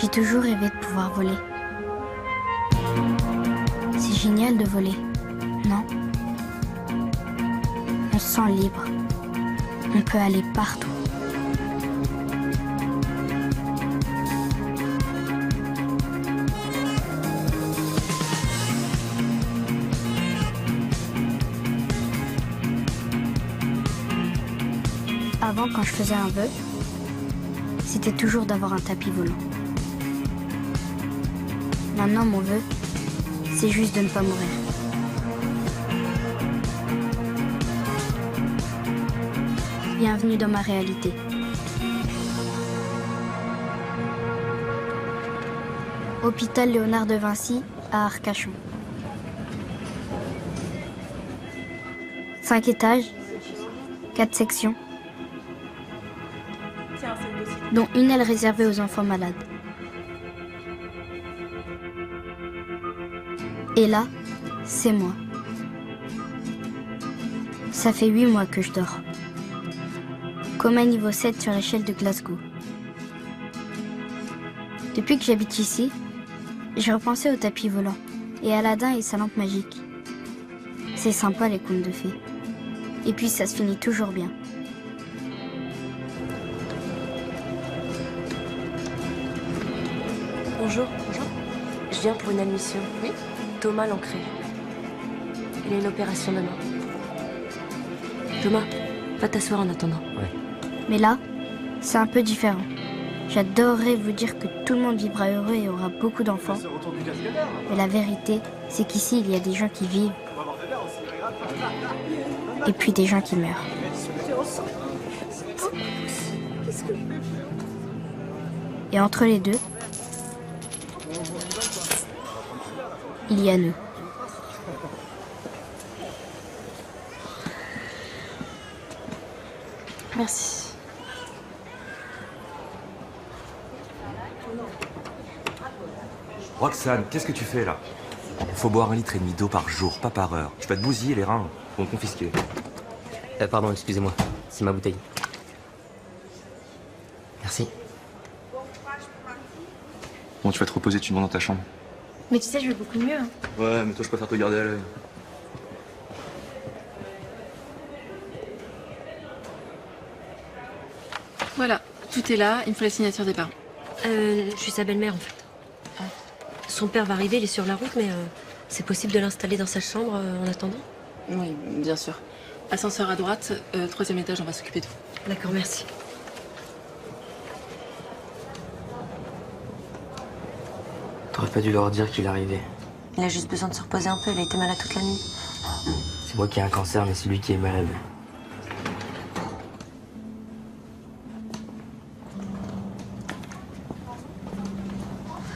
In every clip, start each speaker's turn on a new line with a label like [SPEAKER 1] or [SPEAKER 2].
[SPEAKER 1] J'ai toujours rêvé de pouvoir voler. C'est génial de voler, non? On se sent libre. On peut aller partout. Avant, quand je faisais un vœu, c'était toujours d'avoir un tapis volant. Maintenant, mon vœu, c'est juste de ne pas mourir. Bienvenue dans ma réalité. Hôpital Léonard de Vinci à Arcachon. 5 étages, 4 sections, dont une aile réservée aux enfants malades. Et là, c'est moi. Ça fait 8 mois que je dors. Coma niveau 7 sur l'échelle de Glasgow. Depuis que j'habite ici, j'ai repensé au tapis volant et à Aladdin et sa lampe magique. C'est sympa les contes de fées. Et puis ça se finit toujours bien.
[SPEAKER 2] Bonjour. Bonjour. Je viens pour une admission. Oui. Thomas Lancré. Il a une opération demain. Thomas, va t'asseoir en attendant.
[SPEAKER 3] Ouais.
[SPEAKER 1] Mais là, c'est un peu différent. J'adorerais vous dire que tout le monde vivra heureux et aura beaucoup d'enfants. Mais la vérité, c'est qu'ici, il y a des gens qui vivent. Et puis des gens qui meurent. Et entre les deux, il y a nous.
[SPEAKER 2] Merci.
[SPEAKER 3] Roxane, qu'est-ce que tu fais là? Faut boire 1,5 litre d'eau par jour, pas par heure. Tu vas te bousiller les reins, vont me confisquer.
[SPEAKER 4] Pardon, excusez-moi, c'est ma bouteille. Merci.
[SPEAKER 5] Bon, tu vas te reposer, tu montes dans ta chambre.
[SPEAKER 6] Mais tu sais, je vais beaucoup mieux. Hein.
[SPEAKER 5] Ouais, mais toi, je préfère te garder à l'œil.
[SPEAKER 6] Voilà, tout est là, il me faut la signature des parents.
[SPEAKER 2] Je suis sa belle-mère en fait. Son père va arriver, il est sur la route, mais c'est possible de l'installer dans sa chambre en attendant?
[SPEAKER 6] Oui, bien sûr. Ascenseur à droite, 3e étage, on va s'occuper de vous.
[SPEAKER 2] D'accord, merci.
[SPEAKER 4] T'aurais pas dû leur dire qu'il arrivait.
[SPEAKER 2] Il a juste besoin de se reposer un peu, il a été malade toute la nuit.
[SPEAKER 4] C'est moi qui ai un cancer, mais c'est lui qui est malade.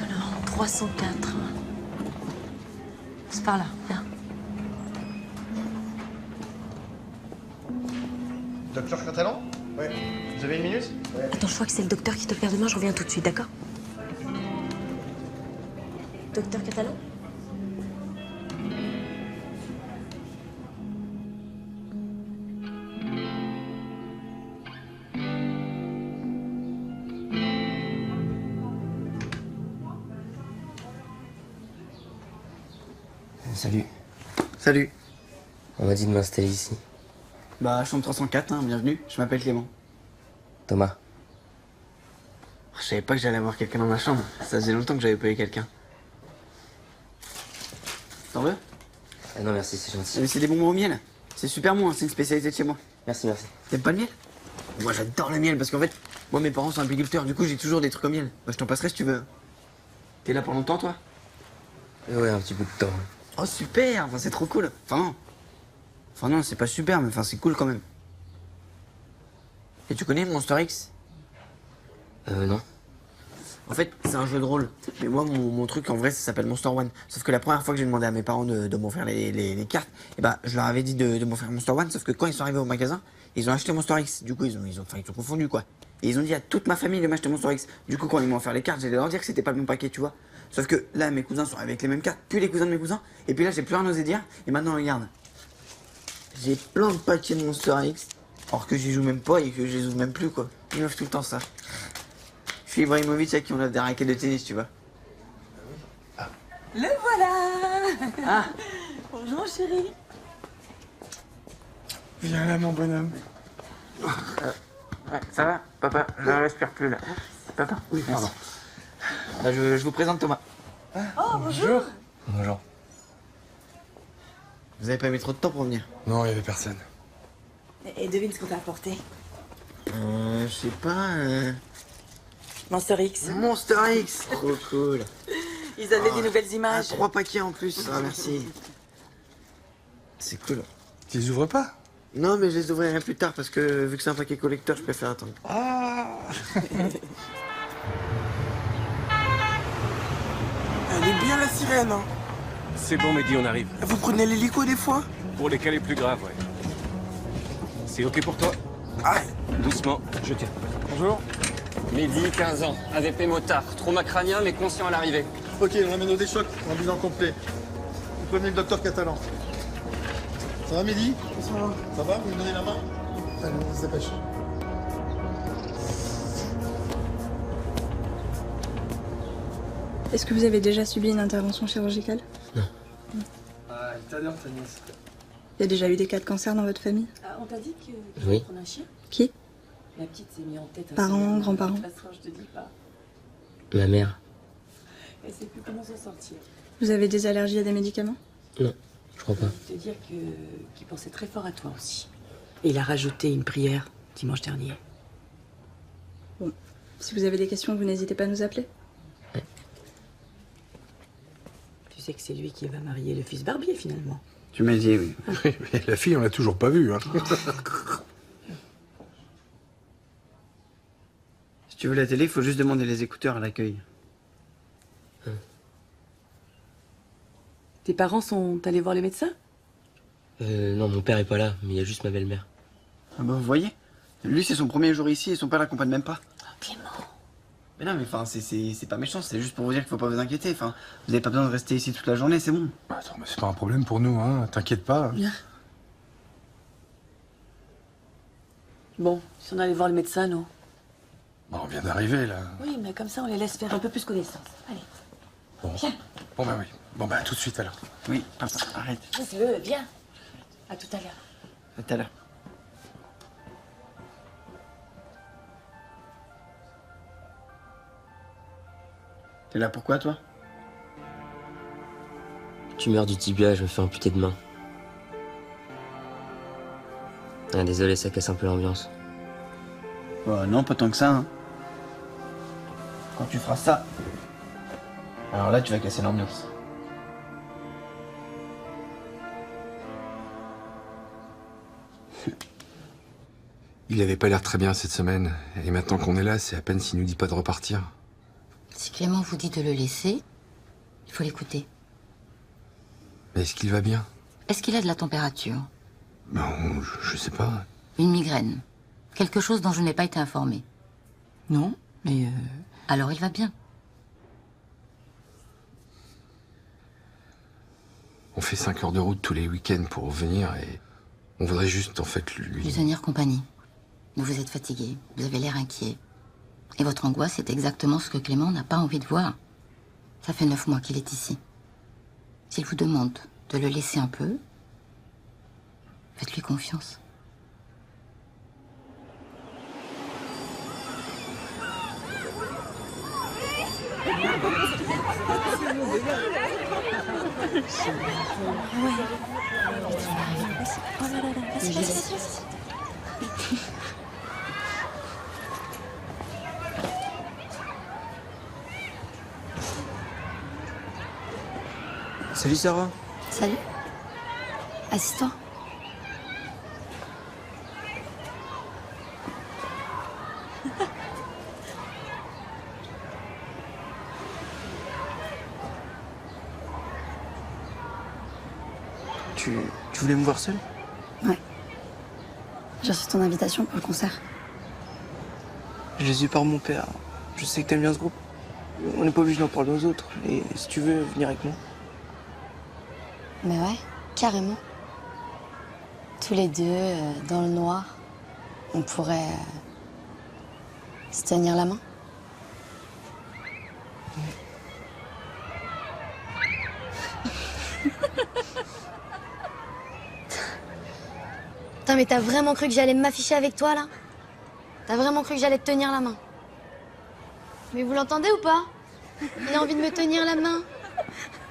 [SPEAKER 2] Alors, 304. C'est par là, viens.
[SPEAKER 7] Docteur Catalan? Ouais. Vous avez une minute? Ouais.
[SPEAKER 2] Attends, je crois que c'est le docteur qui t'opère demain, je reviens tout de suite, d'accord? Docteur Catalan?
[SPEAKER 4] Salut.
[SPEAKER 7] Salut.
[SPEAKER 4] On m'a dit de m'installer ici.
[SPEAKER 7] Bah, chambre 304, hein, bienvenue. Je m'appelle Clément.
[SPEAKER 4] Thomas.
[SPEAKER 7] Je savais pas que j'allais avoir quelqu'un dans ma chambre. Ça faisait longtemps que j'avais pas eu quelqu'un. T'en veux?
[SPEAKER 4] Non merci, c'est gentil.
[SPEAKER 7] C'est des bonbons au miel. C'est super bon, hein, c'est une spécialité de chez moi.
[SPEAKER 4] Merci, merci.
[SPEAKER 7] T'aimes pas le miel? Moi, j'adore le miel parce qu'en fait, moi, mes parents sont apiculteurs. Du coup, j'ai toujours des trucs au miel. Bah, je t'en passerai si tu veux. T'es là pour longtemps, toi?
[SPEAKER 4] Ouais, un petit bout de temps.
[SPEAKER 7] Oh, super! Enfin, c'est trop cool. Enfin, non, c'est pas super, mais enfin, c'est cool quand même. Et tu connais Monster X?
[SPEAKER 4] Non.
[SPEAKER 7] En fait, c'est un jeu de rôle. Mais moi, mon truc, en vrai, ça s'appelle Monster One. Sauf que la première fois que j'ai demandé à mes parents de m'offrir les cartes, et bah, je leur avais dit de m'offrir Monster One. Sauf que quand ils sont arrivés au magasin, ils ont acheté Monster X. Du coup, ils ont confondu, quoi. Et ils ont dit à toute ma famille de m'acheter Monster X. Du coup, quand ils m'ont offert les cartes, j'allais leur dire que c'était pas le bon paquet, tu vois. Sauf que là, mes cousins sont avec les mêmes cartes, puis les cousins de mes cousins. Et puis là, j'ai plus rien osé dire. Et maintenant, regarde. J'ai plein de paquets de Monster X. Alors que j'y joue même pas et que je les ouvre même plus, quoi. Ils m'offrent tout le temps ça. Je Je suis Ibrahimovic à qui on a des raquettes de tennis, tu vois.
[SPEAKER 8] Le voilà.
[SPEAKER 7] Ah.
[SPEAKER 8] Bonjour chérie.
[SPEAKER 9] Viens là, mon bonhomme.
[SPEAKER 7] Ouais, ça va, papa? Je ne respire plus là. Papa?
[SPEAKER 9] Oui, pardon.
[SPEAKER 7] Bah, je vous présente Thomas.
[SPEAKER 8] Oh, bonjour.
[SPEAKER 9] Bonjour.
[SPEAKER 7] Vous avez pas mis trop de temps pour venir?
[SPEAKER 9] Non, il y avait personne.
[SPEAKER 8] Et devine ce qu'on t'a apporté.
[SPEAKER 7] Je sais pas.
[SPEAKER 8] Monster X.
[SPEAKER 7] Monster X! Trop cool.
[SPEAKER 8] Ils avaient des nouvelles
[SPEAKER 7] Ah,
[SPEAKER 8] images.
[SPEAKER 7] 3 paquets en plus. Ah, merci. C'est cool.
[SPEAKER 9] Tu les ouvres pas?
[SPEAKER 7] Non, mais je les ouvrirai plus tard parce que vu que c'est un paquet collector, je préfère attendre.
[SPEAKER 9] Ah.
[SPEAKER 10] Elle est bien la sirène, hein.
[SPEAKER 11] C'est bon, Mehdi, on arrive.
[SPEAKER 10] Vous prenez l'hélico des fois?
[SPEAKER 11] Pour les cas les plus graves, ouais. C'est ok pour toi?
[SPEAKER 10] Ah.
[SPEAKER 11] Doucement, je tiens.
[SPEAKER 9] Bonjour.
[SPEAKER 12] Mehdi, 15 ans, AVP motard, trauma crânien mais conscient à l'arrivée.
[SPEAKER 13] Ok, on ramène au déchoc, en bilan complet. Vous prévenez le docteur catalan. Ça va, Mehdi? Ça va. Ça va? Vous me donnez la main? Allez, on se dépêche.
[SPEAKER 14] Est-ce que vous avez déjà subi une intervention chirurgicale?
[SPEAKER 13] Ah, italien, Tanis.
[SPEAKER 14] Il y a déjà eu des cas de cancer dans votre famille?
[SPEAKER 6] Ah, on t'a dit que tu
[SPEAKER 4] Oui.
[SPEAKER 6] vas prendre un chien?
[SPEAKER 14] Qui?
[SPEAKER 6] La petite s'est mise en tête. un
[SPEAKER 14] Parents,
[SPEAKER 6] chien.
[SPEAKER 14] grands-parents.
[SPEAKER 6] De toute façon, je te dis pas.
[SPEAKER 4] Ma mère.
[SPEAKER 6] Elle sait plus comment s'en sortir.
[SPEAKER 14] Vous avez des allergies à des médicaments?
[SPEAKER 4] Non, je crois pas.
[SPEAKER 6] Je peux te dire qu'il pensait très fort à toi aussi. Et il a rajouté une prière dimanche dernier.
[SPEAKER 14] Bon. Si vous avez des questions, vous n'hésitez pas à nous appeler.
[SPEAKER 6] Tu sais que c'est lui qui va marier le fils Barbier finalement.
[SPEAKER 7] Tu m'as dit, oui.
[SPEAKER 9] Oui, mais la fille, on l'a toujours pas vue. Hein.
[SPEAKER 7] Si tu veux la télé, il faut juste demander les écouteurs à l'accueil.
[SPEAKER 6] Tes parents sont allés voir les médecins?
[SPEAKER 4] Non, mon père est pas là, mais il y a juste ma belle-mère.
[SPEAKER 7] Ah bah vous voyez? Lui, c'est son premier jour ici et son père l'accompagne même pas.
[SPEAKER 6] Oh, Clément.
[SPEAKER 7] Mais non, mais enfin, c'est pas méchant, c'est juste pour vous dire qu'il faut pas vous inquiéter. Enfin, vous avez pas besoin de rester ici toute la journée, c'est bon.
[SPEAKER 9] Attends, mais c'est pas un problème pour nous, hein. T'inquiète pas.
[SPEAKER 6] Bien. Bon, si on allait voir le médecin, non?
[SPEAKER 9] Bon, on vient d'arriver, là.
[SPEAKER 6] Oui, mais comme ça, on les laisse faire un peu plus connaissance. Allez.
[SPEAKER 9] Bon.
[SPEAKER 6] Viens.
[SPEAKER 9] Bon, bah oui. Bon, bah tout de suite, alors.
[SPEAKER 7] Oui, papa, arrête.
[SPEAKER 6] Laisse-le, viens. À tout à l'heure.
[SPEAKER 7] À tout à l'heure. T'es là pourquoi, toi?
[SPEAKER 4] Tumeur du tibia, je me fais amputer de main. Ah, désolé, ça casse un peu l'ambiance.
[SPEAKER 7] Bah non, pas tant que ça, hein. Quand tu feras ça, alors là, tu vas casser l'ambiance.
[SPEAKER 9] Il avait pas l'air très bien cette semaine. Et maintenant qu'on est là, c'est à peine s'il nous dit pas de repartir.
[SPEAKER 15] Si Clément vous dit de le laisser, il faut l'écouter.
[SPEAKER 9] Mais est-ce qu'il va bien?
[SPEAKER 15] Est-ce qu'il a de la température?
[SPEAKER 9] Non, je sais pas.
[SPEAKER 15] Une migraine? Quelque chose dont je n'ai pas été informée?
[SPEAKER 6] Non, mais...
[SPEAKER 15] Alors il va bien.
[SPEAKER 9] On fait 5 heures de route tous les week-ends pour venir et on voudrait juste, en fait,
[SPEAKER 15] Lui tenir compagnie. Vous êtes fatigué, vous avez l'air inquiet. Et votre angoisse est exactement ce que Clément n'a pas envie de voir. Ça fait 9 mois qu'il est ici. S'il vous demande de le laisser un peu, faites-lui confiance.
[SPEAKER 7] Salut Sarah.
[SPEAKER 1] Salut. Assis-toi.
[SPEAKER 7] Tu voulais me voir seul?
[SPEAKER 1] Ouais. J'ai reçu ton invitation pour le concert.
[SPEAKER 10] Je les ai eu par mon père. Je sais que t'aimes bien ce groupe. On n'est pas obligé d'en parler aux autres. Et si tu veux venir avec moi.
[SPEAKER 1] Mais ouais, carrément. Tous les deux, dans le noir, on pourrait se tenir la main.
[SPEAKER 16] Putain, mais t'as vraiment cru que j'allais m'afficher avec toi, là? T'as vraiment cru que j'allais te tenir la main? Mais vous l'entendez ou pas? Il a envie de me tenir la main.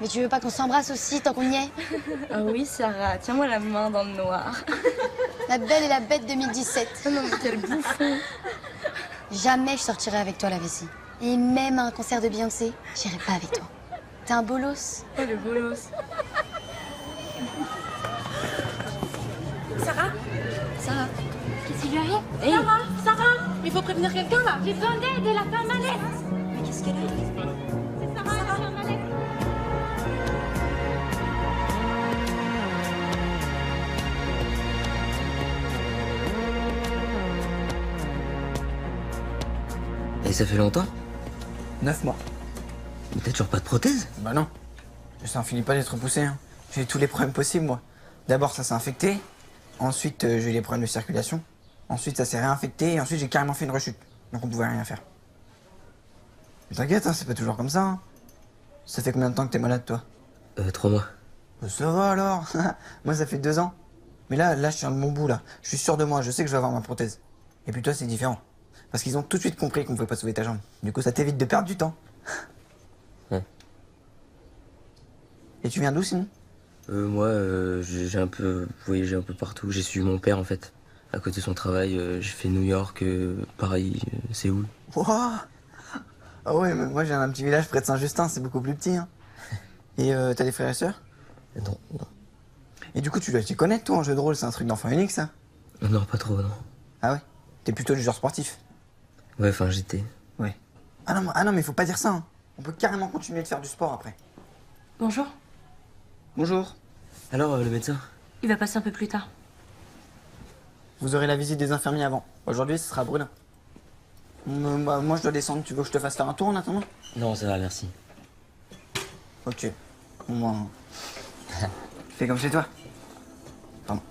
[SPEAKER 16] Mais tu veux pas qu'on s'embrasse aussi, tant qu'on y est?
[SPEAKER 14] Ah oui, Sarah, tiens-moi la main dans le noir.
[SPEAKER 16] La Belle et la Bête 2017.
[SPEAKER 14] Oh non, mais quel bouffon.
[SPEAKER 16] Jamais je sortirai avec toi, la vessie. Et même à un concert de Beyoncé, j'irai pas avec toi. T'es un bolos.
[SPEAKER 14] Oh, le bolos.
[SPEAKER 16] Sarah? Sarah? Qu'est-ce qui lui arrive?
[SPEAKER 14] Hey.
[SPEAKER 16] Sarah, il faut prévenir quelqu'un, là. J'ai besoin d'aide, elle a fait un malaise. Mais qu'est-ce qu'elle a?
[SPEAKER 14] C'est Sarah, elle a fait un malaise.
[SPEAKER 4] Et ça fait longtemps?
[SPEAKER 7] 9 mois.
[SPEAKER 4] Mais t'as toujours pas de prothèse?
[SPEAKER 7] Bah non. Ça en finit pas d'être repoussé. Hein. J'ai eu tous les problèmes possibles, moi. D'abord, ça s'est infecté. Ensuite, j'ai eu des problèmes de circulation. Ensuite, ça s'est réinfecté. Et ensuite, j'ai carrément fait une rechute. Donc, on pouvait rien faire. Mais t'inquiète, hein, c'est pas toujours comme ça. Hein. Ça fait combien de temps que t'es malade, toi?
[SPEAKER 4] 3 mois.
[SPEAKER 7] Bah, ça va alors. Moi, ça fait 2 ans. Mais là, je suis à mon bout, là. Je suis sûr de moi. Je sais que je vais avoir ma prothèse. Et puis toi, c'est différent. Parce qu'ils ont tout de suite compris qu'on pouvait pas sauver ta jambe. Du coup, ça t'évite de perdre du temps.
[SPEAKER 4] Ouais.
[SPEAKER 7] Et tu viens d'où, sinon?
[SPEAKER 4] Moi, j'ai un peu voyagé un peu partout. J'ai suivi mon père, en fait. À côté de son travail, j'ai fait New York, Paris, Séoul.
[SPEAKER 7] Wouah! Ah ouais, mais moi j'ai un petit village près de Saint-Justin, c'est beaucoup plus petit. Hein. Et t'as des frères et sœurs?
[SPEAKER 4] Non, non.
[SPEAKER 7] Et du coup, tu dois t'y connaître, toi, en jeu de rôle, c'est un truc d'enfant unique, ça?
[SPEAKER 4] Non, pas trop, non.
[SPEAKER 7] Ah ouais? T'es plutôt du genre sportif?
[SPEAKER 4] Ouais, enfin, j'étais.
[SPEAKER 7] Ouais. Ah non, mais faut pas dire ça. Hein. On peut carrément continuer de faire du sport après.
[SPEAKER 2] Bonjour.
[SPEAKER 7] Bonjour.
[SPEAKER 4] Alors, le médecin?
[SPEAKER 2] Il va passer un peu plus tard.
[SPEAKER 7] Vous aurez la visite des infirmiers avant. Aujourd'hui, ce sera Brûlin. Bah, moi, je dois descendre. Tu veux que je te fasse faire un tour en attendant?
[SPEAKER 4] Non, ça va, merci.
[SPEAKER 7] Ok. Au moins. Fais comme chez toi. Pardon.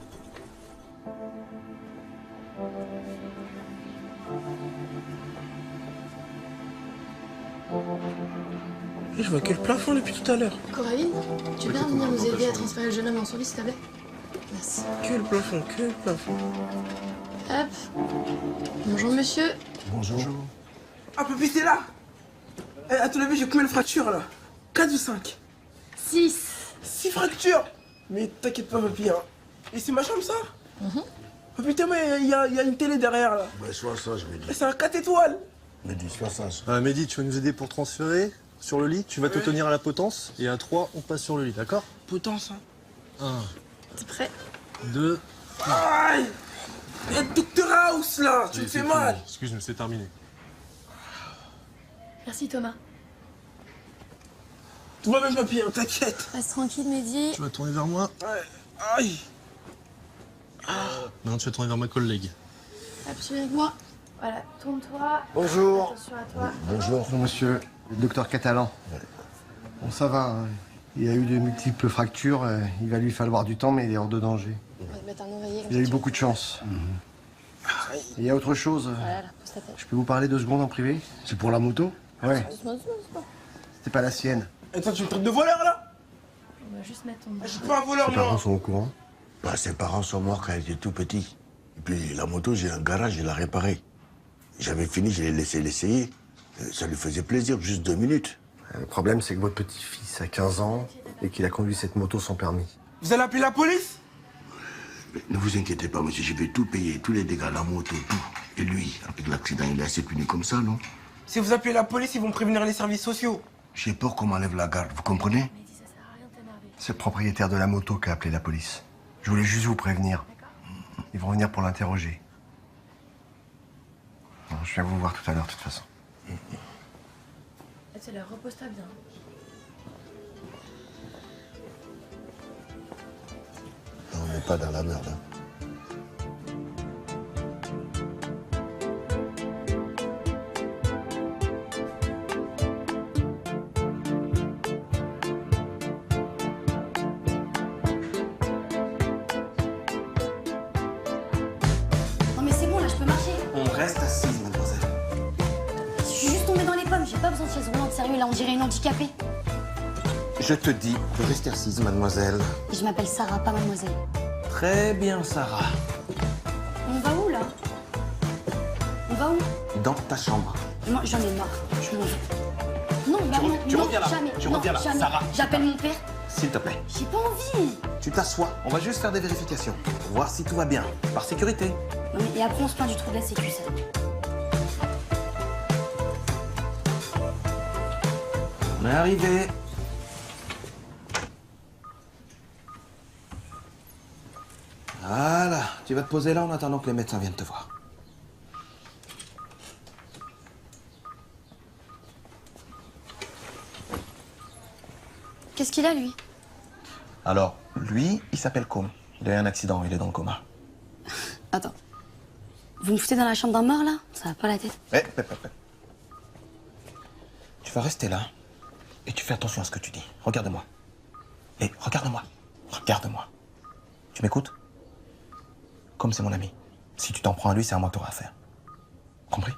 [SPEAKER 10] Je vois que le plafond depuis tout à l'heure.
[SPEAKER 16] Coraline, tu veux bien venir nous aider à transférer le jeune homme dans son lit, s'il te plaît? Merci.
[SPEAKER 10] Que le plafond, que le plafond.
[SPEAKER 16] Hop. Bonjour, monsieur.
[SPEAKER 10] Bonjour. Ah, papy, c'est là. Eh, à ton avis, j'ai combien de fractures, là? 4 ou 5?
[SPEAKER 16] 6.
[SPEAKER 10] 6 fractures. Mais t'inquiète pas, papy. Hein. Et c'est ma chambre, ça? Oh putain, mais il y a une télé derrière, là.
[SPEAKER 17] Ouais, sois sage, Mehdi.
[SPEAKER 10] Et c'est un 4 étoiles.
[SPEAKER 17] Mehdi, sois sage.
[SPEAKER 13] Mehdi, tu vas nous aider pour transférer sur le lit. Tu vas te tenir à la potence. Et à 3, on passe sur le lit, d'accord?
[SPEAKER 10] Potence, hein.
[SPEAKER 13] 1,
[SPEAKER 16] T'es prêt?
[SPEAKER 13] 2.
[SPEAKER 10] Aïe! Il y a Dr House, là. Tu me fais mal.
[SPEAKER 13] Excuse-moi, c'est terminé.
[SPEAKER 16] Merci, Thomas.
[SPEAKER 10] Tout va bien, papy, hein, t'inquiète.
[SPEAKER 16] Reste tranquille, Mehdi.
[SPEAKER 13] Tu vas tourner vers moi.
[SPEAKER 10] Ouais. Aïe.
[SPEAKER 13] Maintenant, tu vas tourner vers ma collègue.
[SPEAKER 16] Appuie avec moi. Voilà, tourne-toi.
[SPEAKER 17] Bonjour.
[SPEAKER 16] Attention à toi.
[SPEAKER 17] Bonjour, monsieur le docteur Catalan. Bon, ça va. Hein. Il a eu de multiples fractures. Il va lui falloir du temps, mais il est hors de danger.
[SPEAKER 16] On va te mettre un oreiller.
[SPEAKER 17] Il a eu beaucoup de chance. Et il y a autre chose.
[SPEAKER 16] Voilà, pose ta tête.
[SPEAKER 17] Je peux vous parler 2 secondes en privé? C'est pour la moto? Ouais.
[SPEAKER 16] Doucement, doucement.
[SPEAKER 17] C'était pas la sienne.
[SPEAKER 10] Attends, tu me traites de voleur, là?
[SPEAKER 16] On va juste mettre ton...
[SPEAKER 10] Je suis pas un voleur,
[SPEAKER 17] Ses parents
[SPEAKER 10] moi.
[SPEAKER 17] sont au courant?
[SPEAKER 18] Bah, ses parents sont morts quand il était tout petit. Et puis la moto, j'ai un garage, je l'ai réparée. J'avais fini, je l'ai laissé l'essayer. Ça lui faisait plaisir, juste 2 minutes.
[SPEAKER 17] Le problème, c'est que votre petit-fils a 15 ans et qu'il a conduit cette moto sans permis.
[SPEAKER 10] Vous allez appeler la police?
[SPEAKER 18] Mais ne vous inquiétez pas, monsieur, je vais tout payer, tous les dégâts, la moto, tout. Et lui, avec l'accident, il est assez puni comme ça, non?
[SPEAKER 10] Si vous appelez la police, ils vont prévenir les services sociaux.
[SPEAKER 18] J'ai peur qu'on m'enlève la garde, vous comprenez?
[SPEAKER 17] C'est le propriétaire de la moto qui a appelé la police. Je voulais juste vous prévenir. Ils vont venir pour l'interroger. Bon, je viens vous voir tout à l'heure, de toute façon.
[SPEAKER 16] C'est là, repose-toi bien.
[SPEAKER 18] On n'est pas dans la merde, hein.
[SPEAKER 16] Non mais c'est bon, là, je peux marcher.
[SPEAKER 7] On reste assise, mademoiselle.
[SPEAKER 16] Je suis juste tombée dans les pommes, j'ai pas besoin de chaise roulante, sérieux, là, on dirait une handicapée.
[SPEAKER 18] Je te dis de rester assise, mademoiselle.
[SPEAKER 16] Et je m'appelle Sarah, pas mademoiselle.
[SPEAKER 18] Très bien, Sarah.
[SPEAKER 16] On va où, là? On va où?
[SPEAKER 18] Dans ta chambre.
[SPEAKER 16] Moi, j'en ai marre. Je m'en vais. Non, bah non,
[SPEAKER 18] tu
[SPEAKER 16] non,
[SPEAKER 18] reviens là.
[SPEAKER 16] jamais.
[SPEAKER 18] Tu
[SPEAKER 16] non,
[SPEAKER 18] reviens là,
[SPEAKER 16] jamais.
[SPEAKER 18] Sarah.
[SPEAKER 16] J'appelle mon père.
[SPEAKER 18] S'il te plaît.
[SPEAKER 16] J'ai pas envie.
[SPEAKER 18] Tu t'assois. On va juste faire des vérifications. Voir si tout va bien. Par sécurité.
[SPEAKER 16] Non, mais et après, on se plaint du trou de la sécu, ça.
[SPEAKER 18] On est arrivé. Voilà. Tu vas te poser là en attendant que les médecins viennent te voir.
[SPEAKER 16] Qu'est-ce qu'il a, lui?
[SPEAKER 18] Alors, lui, il s'appelle Com. Il a eu un accident, il est dans le coma.
[SPEAKER 16] Attends. Vous me foutez dans la chambre d'un mort, là? Ça va pas la tête.
[SPEAKER 18] Eh, Tu vas rester là et tu fais attention à ce que tu dis. Regarde-moi. Et regarde-moi. Regarde-moi. Tu m'écoutes? Comme c'est mon ami. Si tu t'en prends à lui, c'est à moi que t'auras affaire. Compris?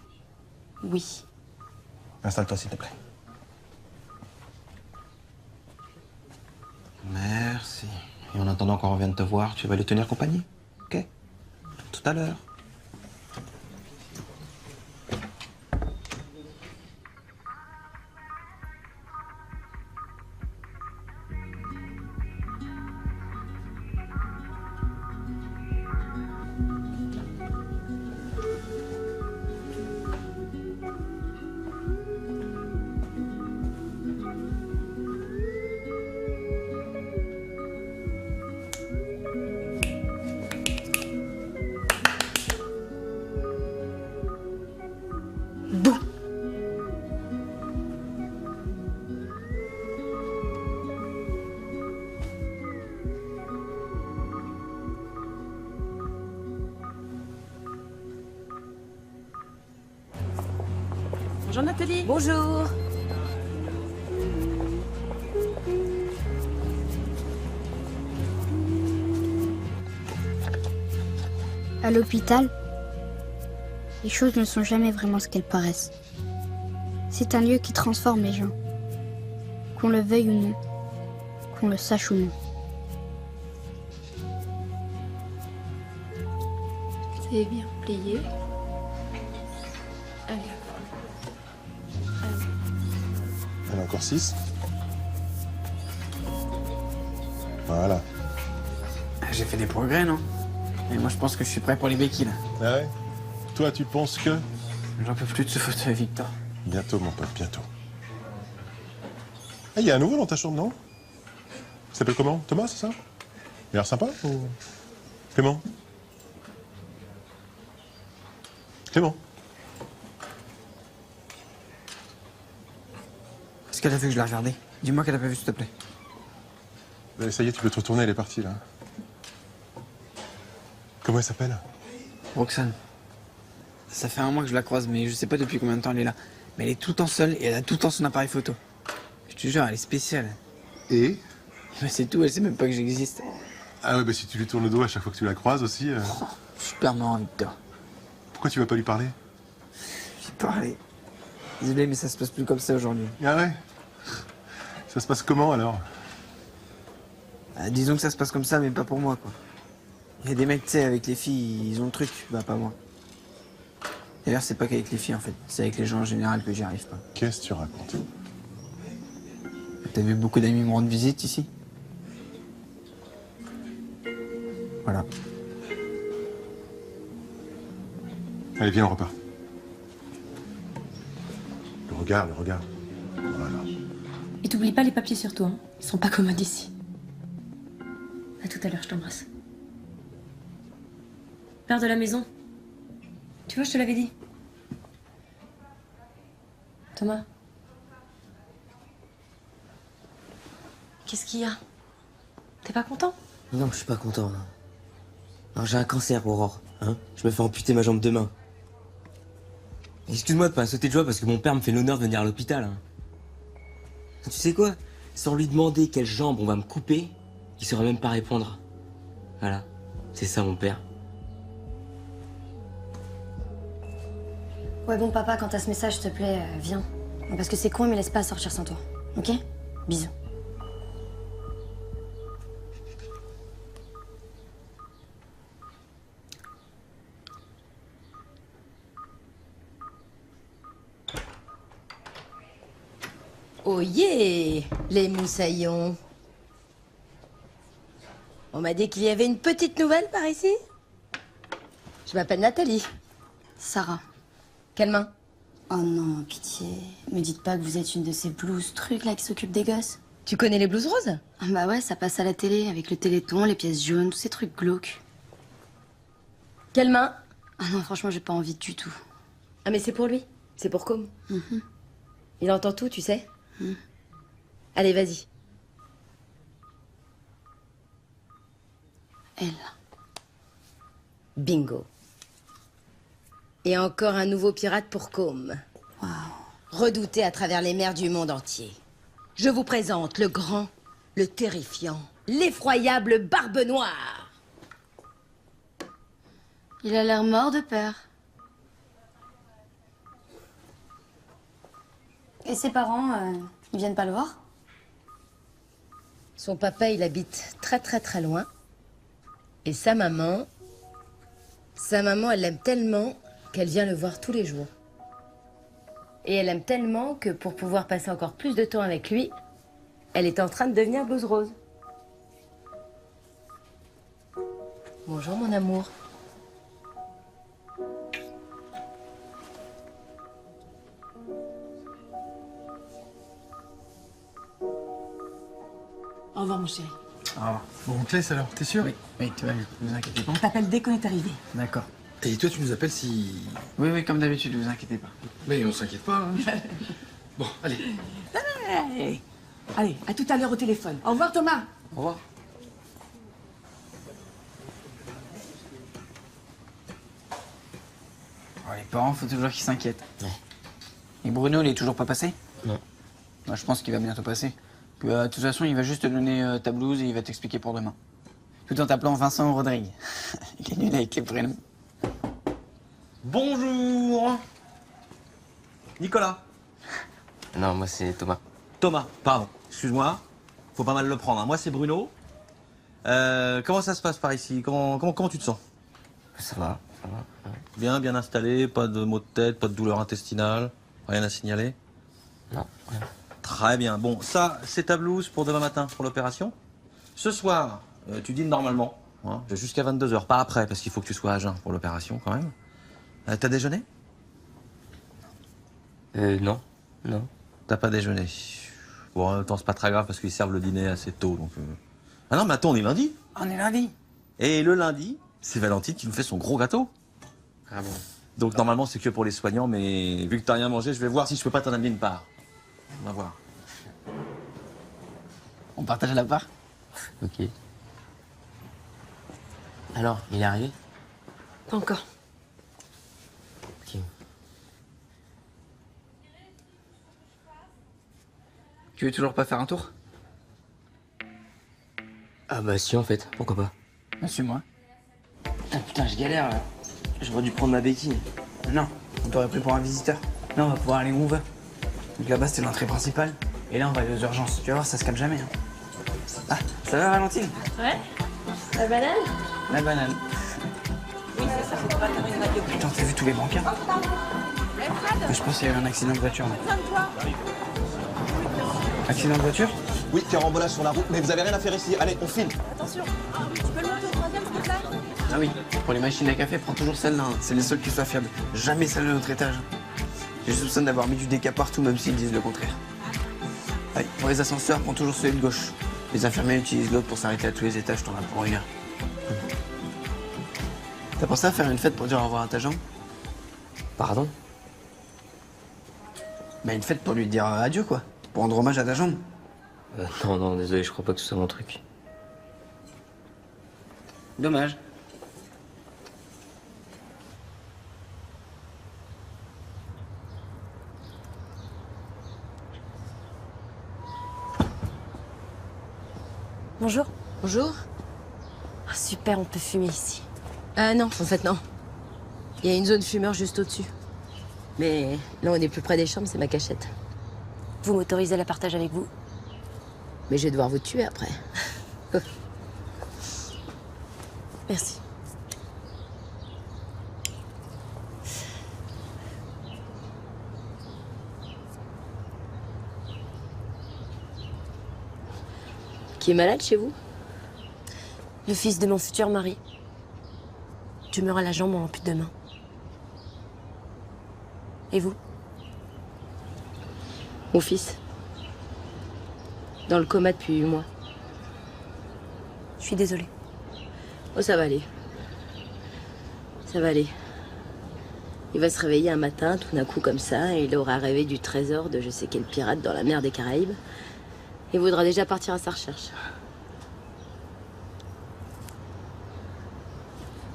[SPEAKER 16] Oui.
[SPEAKER 18] Installe-toi, s'il te plaît. Merci. Et en attendant qu'on revienne te voir, tu vas lui tenir compagnie. Ok? Tout à l'heure.
[SPEAKER 8] Bonjour Nathalie.
[SPEAKER 2] Bonjour.
[SPEAKER 1] À l'hôpital, les choses ne sont jamais vraiment ce qu'elles paraissent. C'est un lieu qui transforme les gens, qu'on le veuille ou non, qu'on le sache ou non.
[SPEAKER 14] C'est bien plié. Allez.
[SPEAKER 13] Il y en a encore 6. Voilà.
[SPEAKER 7] J'ai fait des progrès, non? Et moi, je pense que je suis prêt pour les béquilles, là.
[SPEAKER 13] Ah ouais? Toi, tu penses que?
[SPEAKER 7] J'en peux plus de ce fauteuil, Victor.
[SPEAKER 13] Bientôt, mon pote, bientôt. Ah, il y a un nouveau dans ta chambre, non? Il s'appelle comment? Thomas, c'est ça? Il a l'air sympa ou... Clément? Clément?
[SPEAKER 7] Est-ce qu'elle a vu que je l'ai regardé? Dis-moi qu'elle a pas vu, s'il te plaît.
[SPEAKER 13] Allez, ça y est, tu peux te retourner, elle est partie, là. Comment elle s'appelle?
[SPEAKER 7] Roxane. Ça fait un mois que je la croise, mais je sais pas depuis combien de temps elle est là. Mais elle est tout le temps seule et elle a tout le temps son appareil photo. Je te jure, elle est spéciale.
[SPEAKER 13] Et?
[SPEAKER 7] Mais c'est tout, elle sait même pas que j'existe.
[SPEAKER 13] Ah ouais, bah si tu lui tournes le dos à chaque fois que tu la croises aussi...
[SPEAKER 7] Super marrant, Victor.
[SPEAKER 13] Pourquoi tu vas pas lui parler?
[SPEAKER 7] J'ai parlé. Désolé, mais ça se passe plus comme ça aujourd'hui.
[SPEAKER 13] Ah ouais? Ça se passe comment, alors?
[SPEAKER 7] Disons que ça se passe comme ça, mais pas pour moi, quoi. Il y a des mecs, tu sais, avec les filles, ils ont le truc, bah pas moi. D'ailleurs, c'est pas qu'avec les filles, en fait. C'est avec les gens en général que j'y arrive pas.
[SPEAKER 13] Qu'est-ce que tu racontes?
[SPEAKER 7] T'as vu beaucoup d'amis me rendre visite ici? Voilà.
[SPEAKER 13] Allez, viens, on repart. Le regard, le regard. Voilà.
[SPEAKER 2] Et t'oublies pas les papiers sur toi, hein. Ils sont pas commodes ici. À tout à l'heure, je t'embrasse. Père de la maison. Tu vois, je te l'avais dit. Thomas. Qu'est-ce qu'il y a? T'es pas content?
[SPEAKER 4] Non, je suis pas content, non. Non, j'ai un cancer, Aurore. Hein, je me fais amputer ma jambe demain. Excuse-moi de pas sauter de joie parce que mon père me fait l'honneur de venir à l'hôpital. Hein. Tu sais quoi? Sans lui demander quelle jambe on va me couper, il saurait même pas répondre. Voilà, c'est ça mon père.
[SPEAKER 16] Ouais, bon, papa, quand t'as ce message, s'il te plaît, viens. Parce que c'est con, il me laisse pas sortir sans toi. Ok? Bisous.
[SPEAKER 19] Oh yeah, les moussaillons. On m'a dit qu'il y avait une petite nouvelle par ici. Je m'appelle Nathalie.
[SPEAKER 16] Sarah.
[SPEAKER 19] Quelle main?
[SPEAKER 16] Oh non, pitié. Me dites pas que vous êtes une de ces blouses trucs là qui s'occupent des gosses.
[SPEAKER 19] Tu connais les blouses roses?
[SPEAKER 16] Ah bah ouais, ça passe à la télé avec le téléthon, les pièces jaunes, tous ces trucs glauques.
[SPEAKER 19] Quelle main?
[SPEAKER 16] Ah non, franchement, j'ai pas envie du tout.
[SPEAKER 19] Ah mais c'est pour lui. C'est pour Com. Il entend tout, tu sais. Allez, vas-y.
[SPEAKER 16] Elle.
[SPEAKER 19] Bingo. Et encore un nouveau pirate pour Com.
[SPEAKER 16] Waouh.
[SPEAKER 19] Redouté à travers les mers du monde entier. Je vous présente le grand, le terrifiant, l'effroyable Barbe Noire.
[SPEAKER 16] Il a l'air mort de peur. Et ses parents, ils viennent pas le voir?
[SPEAKER 19] Son papa, il habite très très très loin. Et sa maman, elle l'aime tellement qu'elle vient le voir tous les jours. Et elle aime tellement que pour pouvoir passer encore plus de temps avec lui, elle est en train de devenir blouse rose. Bonjour mon amour.
[SPEAKER 6] Au revoir, mon chéri.
[SPEAKER 13] Ah, bon, on te laisse alors, t'es sûr?
[SPEAKER 6] Oui, tu vas, ne vous inquiétez pas. On t'appelle dès qu'on est arrivé.
[SPEAKER 13] D'accord. Et toi, tu nous appelles si...
[SPEAKER 6] Oui, comme d'habitude, ne vous inquiétez pas.
[SPEAKER 13] Mais on s'inquiète pas, hein. Bon, allez.
[SPEAKER 6] Allez, à tout à l'heure au téléphone. Au revoir, Thomas.
[SPEAKER 13] Au revoir.
[SPEAKER 10] Oh, les parents, faut toujours qu'ils s'inquiètent. Et Bruno, il est toujours pas passé?
[SPEAKER 7] Non.
[SPEAKER 10] Moi, je pense qu'il va bientôt passer. Puis, de toute façon, il va juste te donner ta blouse et il va t'expliquer pour demain. Tout en t'appelant Vincent ou Rodrigue. Il est nul avec les prénoms.
[SPEAKER 3] Bonjour. Nicolas.
[SPEAKER 4] Non, moi c'est Thomas.
[SPEAKER 3] Thomas, pardon. Excuse-moi. Faut pas mal le prendre, hein. Moi c'est Bruno. Comment ça se passe par ici? Comment tu te sens?
[SPEAKER 4] Ça va.
[SPEAKER 3] Bien installé, pas de maux de tête, pas de douleur intestinale, rien à signaler?
[SPEAKER 4] Non, rien.
[SPEAKER 3] Très bien. Bon, ça, c'est ta blouse pour demain matin, pour l'opération. Ce soir, tu dînes normalement, hein, jusqu'à 22h, pas après, parce qu'il faut que tu sois à jeun pour l'opération quand même. T'as déjeuné?
[SPEAKER 4] Non.
[SPEAKER 3] T'as pas déjeuné? Bon, en même temps, c'est pas très grave parce qu'ils servent le dîner assez tôt, donc... Ah non, mais attends, on est lundi.
[SPEAKER 10] On est lundi.
[SPEAKER 3] Et le lundi, c'est Valentine qui nous fait son gros gâteau.
[SPEAKER 4] Ah bon?
[SPEAKER 3] Donc normalement, c'est que pour les soignants, mais vu que t'as rien mangé, je vais voir si je peux pas t'en amener une part. On va voir.
[SPEAKER 10] On partage la part?
[SPEAKER 4] Ok. Alors, il est arrivé?
[SPEAKER 19] Pas encore.
[SPEAKER 4] Ok.
[SPEAKER 10] Tu veux toujours pas faire un tour?
[SPEAKER 4] Ah bah si, en fait, pourquoi pas?
[SPEAKER 10] Suis-moi.
[SPEAKER 4] Ah putain, je galère là. J'aurais dû prendre ma béquille.
[SPEAKER 10] Non, on t'aurait pris pour un visiteur. Là, on va pouvoir aller où on veut. Donc là-bas, c'était l'entrée principale. Et là, on va aller aux urgences. Tu vas voir, ça se calme jamais. Hein. Ah, ça va, Valentine?
[SPEAKER 19] Ouais. La banane?
[SPEAKER 10] La banane. Putain, t'as vu tous les brancards? Je pense qu'il y a eu un accident de voiture. Là. Accident de voiture?
[SPEAKER 18] Oui, carambolage sur la route, mais vous avez rien à faire ici. Allez, on file.
[SPEAKER 8] Attention, tu peux le monter au troisième, s'il te plaît?
[SPEAKER 10] Ah oui, pour les machines à café, prends toujours celle-là. Hein. C'est les seules qui soient fiables. Jamais celle de notre étage. J'ai soupçonne d'avoir mis du déca partout, même s'ils disent le contraire. Allez, pour les ascenseurs, prends toujours celui de gauche. Les infirmiers utilisent l'autre pour s'arrêter à tous les étages, t'en as pour rien. T'as pensé à faire une fête pour dire au revoir à ta jambe?
[SPEAKER 4] Pardon?
[SPEAKER 10] Bah une fête pour lui dire adieu, quoi. Pour rendre hommage à ta jambe.
[SPEAKER 4] Non, désolé, je crois pas que ce soit mon truc.
[SPEAKER 10] Dommage.
[SPEAKER 16] Bonjour.
[SPEAKER 19] Bonjour.
[SPEAKER 16] Ah, super, on peut fumer ici.
[SPEAKER 19] Ah non, en fait non. Il y a une zone fumeur juste au-dessus. Mais là, on est plus près des chambres, c'est ma cachette.
[SPEAKER 2] Vous m'autorisez à la partager avec vous?
[SPEAKER 19] Mais je vais devoir vous tuer après.
[SPEAKER 2] Merci.
[SPEAKER 19] Qui est malade chez vous?
[SPEAKER 2] Le fils de mon futur mari. Je meurs à la jambe en plus de main. Et vous?
[SPEAKER 19] Mon fils. Dans le coma depuis 8 mois.
[SPEAKER 2] Je suis désolée.
[SPEAKER 19] Oh, ça va aller. Ça va aller. Il va se réveiller un matin, tout d'un coup comme ça, et il aura rêvé du trésor de je sais quel pirate dans la mer des Caraïbes. Il voudra déjà partir à sa recherche.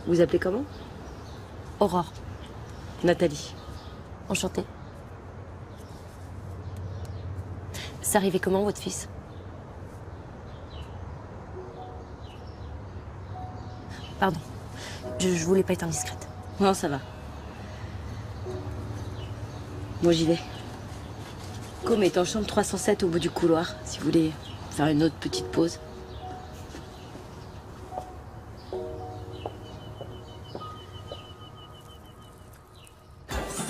[SPEAKER 19] Vous appelez comment?
[SPEAKER 2] Aurore.
[SPEAKER 19] Nathalie.
[SPEAKER 2] Enchantée. C'est arrivé comment, votre fils? Pardon. Je voulais pas être indiscrète.
[SPEAKER 19] Non, ça va. Moi, j'y vais. Com est en chambre 307 au bout du couloir, si vous voulez faire une autre petite pause.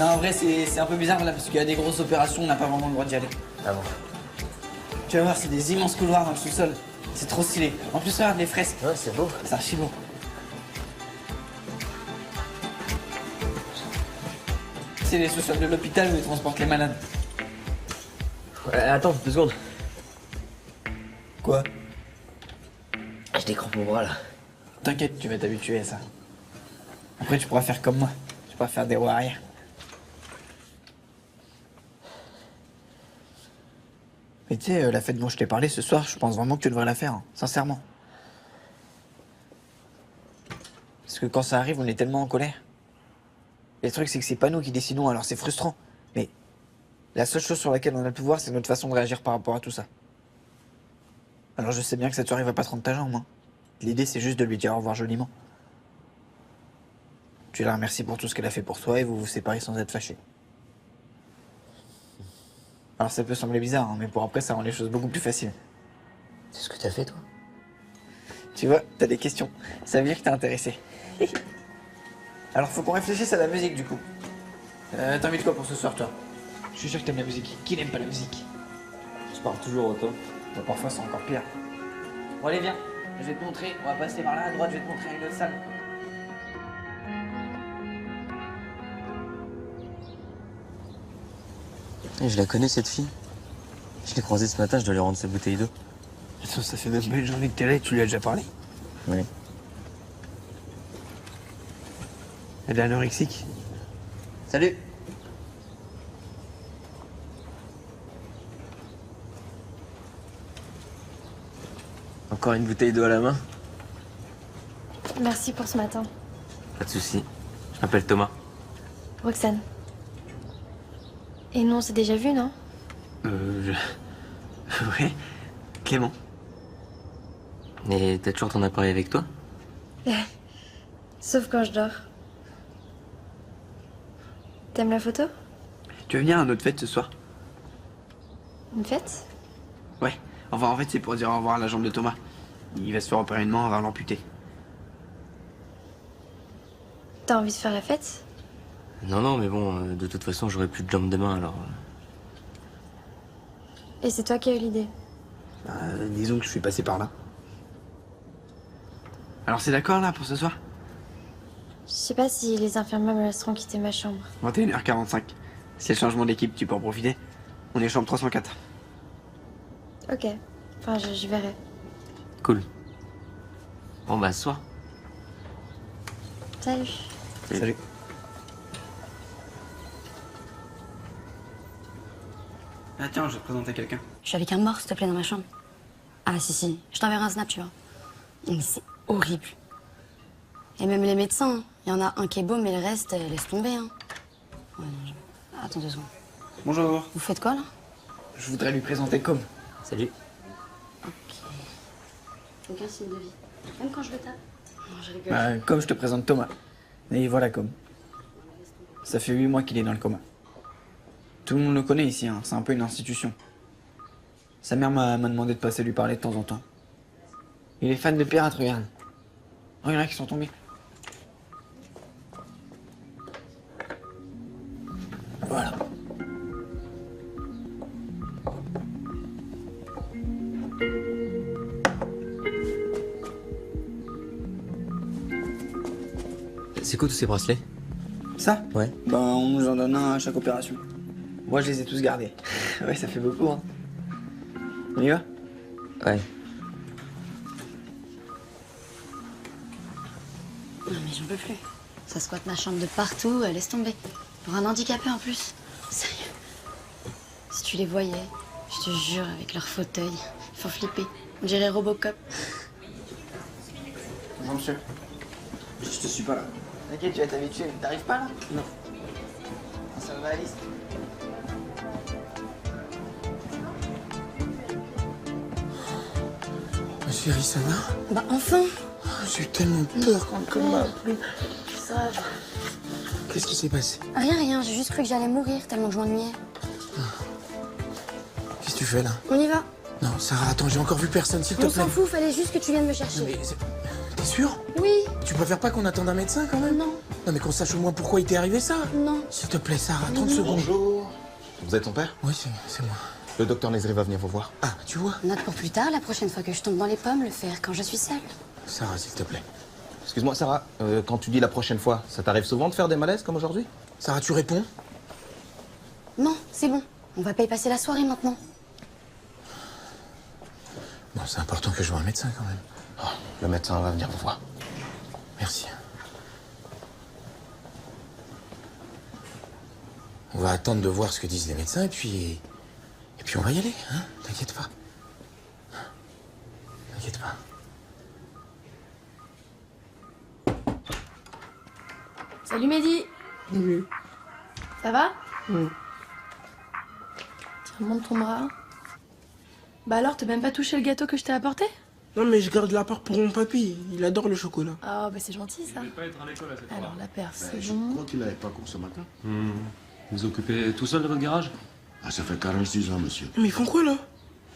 [SPEAKER 10] Non, en vrai, c'est un peu bizarre là, parce qu'il y a des grosses opérations, on n'a pas vraiment le droit d'y aller.
[SPEAKER 4] Ah bon?
[SPEAKER 10] Tu vas voir, c'est des immenses couloirs dans le sous-sol. C'est trop stylé. En plus, regarde les fresques.
[SPEAKER 4] Ouais, c'est beau.
[SPEAKER 10] C'est archi beau. C'est les sous-sols de l'hôpital où ils transportent les malades.
[SPEAKER 4] Ouais, attends, 2 secondes.
[SPEAKER 10] Quoi?
[SPEAKER 4] Je décrampe mon bras là.
[SPEAKER 10] T'inquiète, tu vas t'habituer à ça. Après, tu pourras faire comme moi. Tu pourras faire des roues arrière. Mais tu sais, la fête dont je t'ai parlé ce soir, je pense vraiment que tu devrais la faire, hein, sincèrement. Parce que quand ça arrive, on est tellement en colère. Et le truc, c'est que c'est pas nous qui décidons, alors c'est frustrant. Mais la seule chose sur laquelle on a le pouvoir, c'est notre façon de réagir par rapport à tout ça. Alors je sais bien que cette soirée va pas te rendre ta jambe, hein. L'idée, c'est juste de lui dire au revoir joliment. Tu la remercies pour tout ce qu'elle a fait pour toi et vous vous séparez sans être fâchés. Alors ça peut sembler bizarre, hein, mais pour après, ça rend les choses beaucoup plus faciles.
[SPEAKER 4] C'est ce que t'as fait, toi?
[SPEAKER 10] Tu vois, t'as des questions. Ça veut dire que t'es intéressé. Alors faut qu'on réfléchisse à la musique, du coup. T'invites quoi pour ce soir, toi? Je suis sûr que t'aimes la musique. Qui n'aime pas la musique?
[SPEAKER 4] Je parle toujours autant.
[SPEAKER 10] Bah, parfois, c'est encore pire. Bon, allez, viens. Je vais te montrer. On va passer par là, à droite, je vais te montrer une autre salle.
[SPEAKER 4] Et je la connais, cette fille. Je l'ai croisée ce matin, je dois lui rendre sa bouteille d'eau.
[SPEAKER 10] Attends, ça fait même pas une journée que t'es là et tu lui as déjà parlé?
[SPEAKER 4] Oui.
[SPEAKER 10] Elle est anorexique.
[SPEAKER 4] Salut. Encore une bouteille d'eau à la main?
[SPEAKER 20] Merci pour ce matin.
[SPEAKER 4] Pas de soucis. Je m'appelle Thomas.
[SPEAKER 20] Roxane. Et nous, on s'est déjà vu, non?
[SPEAKER 10] Ouais. Clément.
[SPEAKER 4] Et t'as toujours ton appareil avec toi?
[SPEAKER 20] Sauf quand je dors. T'aimes la photo?
[SPEAKER 10] Tu veux venir à notre fête ce soir?
[SPEAKER 20] Une fête?
[SPEAKER 10] Ouais. Enfin, en fait, c'est pour dire au revoir à la jambe de Thomas. Il va se faire opérer une main, on va l'amputer.
[SPEAKER 20] T'as envie de faire la fête?
[SPEAKER 4] Non, non, mais bon, de toute façon, j'aurai plus de jambes demain, alors...
[SPEAKER 20] Et c'est toi qui as eu l'idée?
[SPEAKER 10] Disons que je suis passé par là. Alors c'est d'accord, là, pour ce soir?
[SPEAKER 20] Je sais pas si les infirmières me laisseront quitter ma chambre.
[SPEAKER 10] 21h45. C'est le changement d'équipe, tu peux en profiter. On est chambre 304.
[SPEAKER 20] Ok. Enfin, je verrai.
[SPEAKER 4] Cool. Bon, bah, ce soir.
[SPEAKER 20] Salut.
[SPEAKER 10] Salut. Ah tiens, je vais te présenter quelqu'un.
[SPEAKER 16] Je suis avec un mort, s'il te plaît, dans ma chambre. Ah, si. Je t'enverrai un snap, tu vois. Mais c'est horrible. Et même les médecins, il y en a un qui est beau, mais le reste, laisse tomber, hein. Ouais, non, Attends 2 secondes.
[SPEAKER 10] Bonjour.
[SPEAKER 16] Vous faites quoi, là?
[SPEAKER 10] Je voudrais lui présenter Com.
[SPEAKER 4] Salut.
[SPEAKER 16] Aucun signe de vie. Même quand je le tape. Non, je rigole.
[SPEAKER 10] Bah, Com, je te présente Thomas. Et voilà Com. Ça fait 8 mois qu'il est dans le coma. Tout le monde le connaît ici, hein. C'est un peu une institution. Sa mère m'a demandé de passer lui parler de temps en temps. Il est fan de pirates, regarde. Regarde qu'ils sont tombés. Voilà.
[SPEAKER 4] C'est quoi tous ces bracelets?
[SPEAKER 10] Ça?
[SPEAKER 4] Ouais.
[SPEAKER 10] Ben, on nous en donne un à chaque opération. Moi, je les ai tous gardés. Ouais, ça fait beaucoup, hein. On y va?
[SPEAKER 4] Ouais.
[SPEAKER 16] Non mais j'en peux plus. Ça squatte ma chambre de partout, laisse tomber. Pour un handicapé en plus. Sérieux. Si tu les voyais, je te jure, avec leur fauteuil, il faut flipper. On dirait Robocop.
[SPEAKER 10] Bonjour, monsieur. Je te suis pas, là. T'inquiète, tu vas t'habituer. T'arrives pas, là? Non. Ça va, Alice?
[SPEAKER 18] Ma chérie, ça va?
[SPEAKER 16] Bah enfin!
[SPEAKER 18] J'ai eu tellement peur quand elle m'a appelé.
[SPEAKER 16] Ça,
[SPEAKER 18] Qu'est-ce qui s'est passé?
[SPEAKER 16] rien, j'ai juste cru que j'allais mourir tellement que je m'ennuyais.
[SPEAKER 18] Qu'est-ce que tu fais là?
[SPEAKER 16] On y va?
[SPEAKER 18] Non, Sarah, attends, j'ai encore vu personne, s'il te
[SPEAKER 16] On
[SPEAKER 18] plaît.
[SPEAKER 16] s'en fout, fallait juste que tu viennes me chercher.
[SPEAKER 18] Mais t'es sûr?
[SPEAKER 16] Oui.
[SPEAKER 18] Tu préfères pas qu'on attende un médecin quand même?
[SPEAKER 16] Non.
[SPEAKER 18] Non, mais qu'on sache au moins pourquoi il t'est arrivé ça?
[SPEAKER 16] Non.
[SPEAKER 18] S'il te plaît, Sarah, 30 secondes. Bonjour.
[SPEAKER 5] Vous êtes son père?
[SPEAKER 18] Oui, c'est moi.
[SPEAKER 5] Le docteur Nezri va venir vous voir.
[SPEAKER 18] Ah, tu vois?
[SPEAKER 16] Note pour plus tard, la prochaine fois que je tombe dans les pommes, le faire quand je suis seule.
[SPEAKER 18] Sarah, s'il te plaît.
[SPEAKER 5] Excuse-moi, Sarah, quand tu dis la prochaine fois, ça t'arrive souvent de faire des malaises comme aujourd'hui?
[SPEAKER 18] Sarah, tu réponds?
[SPEAKER 16] Non, c'est bon. On va pas y passer la soirée maintenant.
[SPEAKER 18] Bon, c'est important que je voie un médecin quand même.
[SPEAKER 5] Oh, le médecin va venir vous voir.
[SPEAKER 18] Merci. On va attendre de voir ce que disent les médecins et puis on va y aller, hein? T'inquiète pas. T'inquiète pas.
[SPEAKER 20] Salut Mehdi.
[SPEAKER 18] Oui.
[SPEAKER 20] Ça va?
[SPEAKER 18] Oui.
[SPEAKER 20] Tiens, monte ton bras. Bah alors, t'as même pas touché le gâteau que je t'ai apporté?
[SPEAKER 18] Non, mais je garde la part pour mon papy. Il adore le chocolat.
[SPEAKER 20] Ah bah c'est gentil ça.
[SPEAKER 11] pas être à l'école à cette
[SPEAKER 20] Alors la perf, c'est
[SPEAKER 13] Je
[SPEAKER 20] bon.
[SPEAKER 13] crois qu'il n'avait pas cours ce matin.
[SPEAKER 11] Vous occupez tout seul de votre garage?
[SPEAKER 13] Ah, ça fait 46 ans, monsieur.
[SPEAKER 18] Mais ils font quoi là?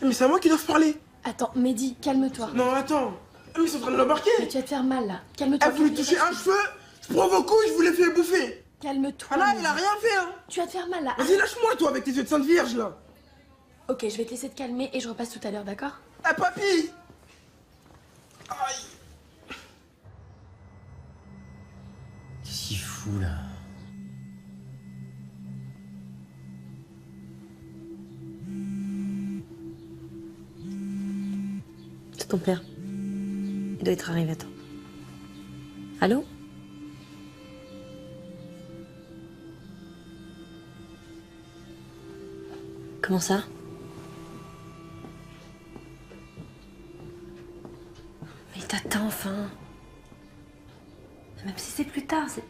[SPEAKER 18] Mais c'est à moi qu'ils doivent parler.
[SPEAKER 20] Attends, Mehdi, calme-toi.
[SPEAKER 18] Non, attends. Mais ils sont en train de l'embarquer.
[SPEAKER 20] Mais tu vas te faire mal là. Calme-toi.
[SPEAKER 18] Elle voulait toucher un cheveu. Je provoque et je vous l'ai fait bouffer.
[SPEAKER 20] Calme-toi.
[SPEAKER 18] Ah là,
[SPEAKER 20] Mehdi.
[SPEAKER 18] il a rien fait, hein.
[SPEAKER 20] Tu vas te faire mal là.
[SPEAKER 18] Vas-y, lâche-moi, toi, avec tes yeux de Sainte Vierge là.
[SPEAKER 20] Ok, je vais te laisser te calmer et je repasse tout à l'heure, d'accord?
[SPEAKER 18] Ah, papy. Aïe.
[SPEAKER 4] Qu'est-ce qu'il fout là?
[SPEAKER 2] C'est ton père. Il doit être arrivé à temps. Allô? Comment ça? Mais t'attends enfin. Même si c'est plus tard, c'est...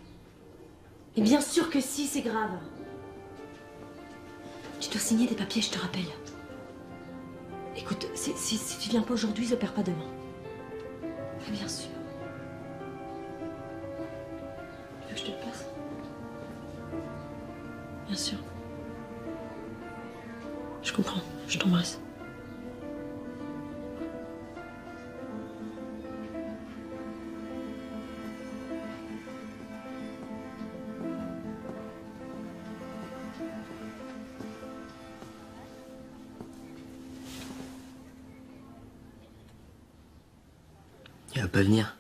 [SPEAKER 2] Mais bien sûr que si, c'est grave. Je dois signer des papiers, je te rappelle. Écoute, si tu viens pas aujourd'hui, je perds pas demain. Mais bien sûr. Tu veux que je te le passe? Bien sûr. Je comprends, je t'embrasse.
[SPEAKER 4] Il va pas venir.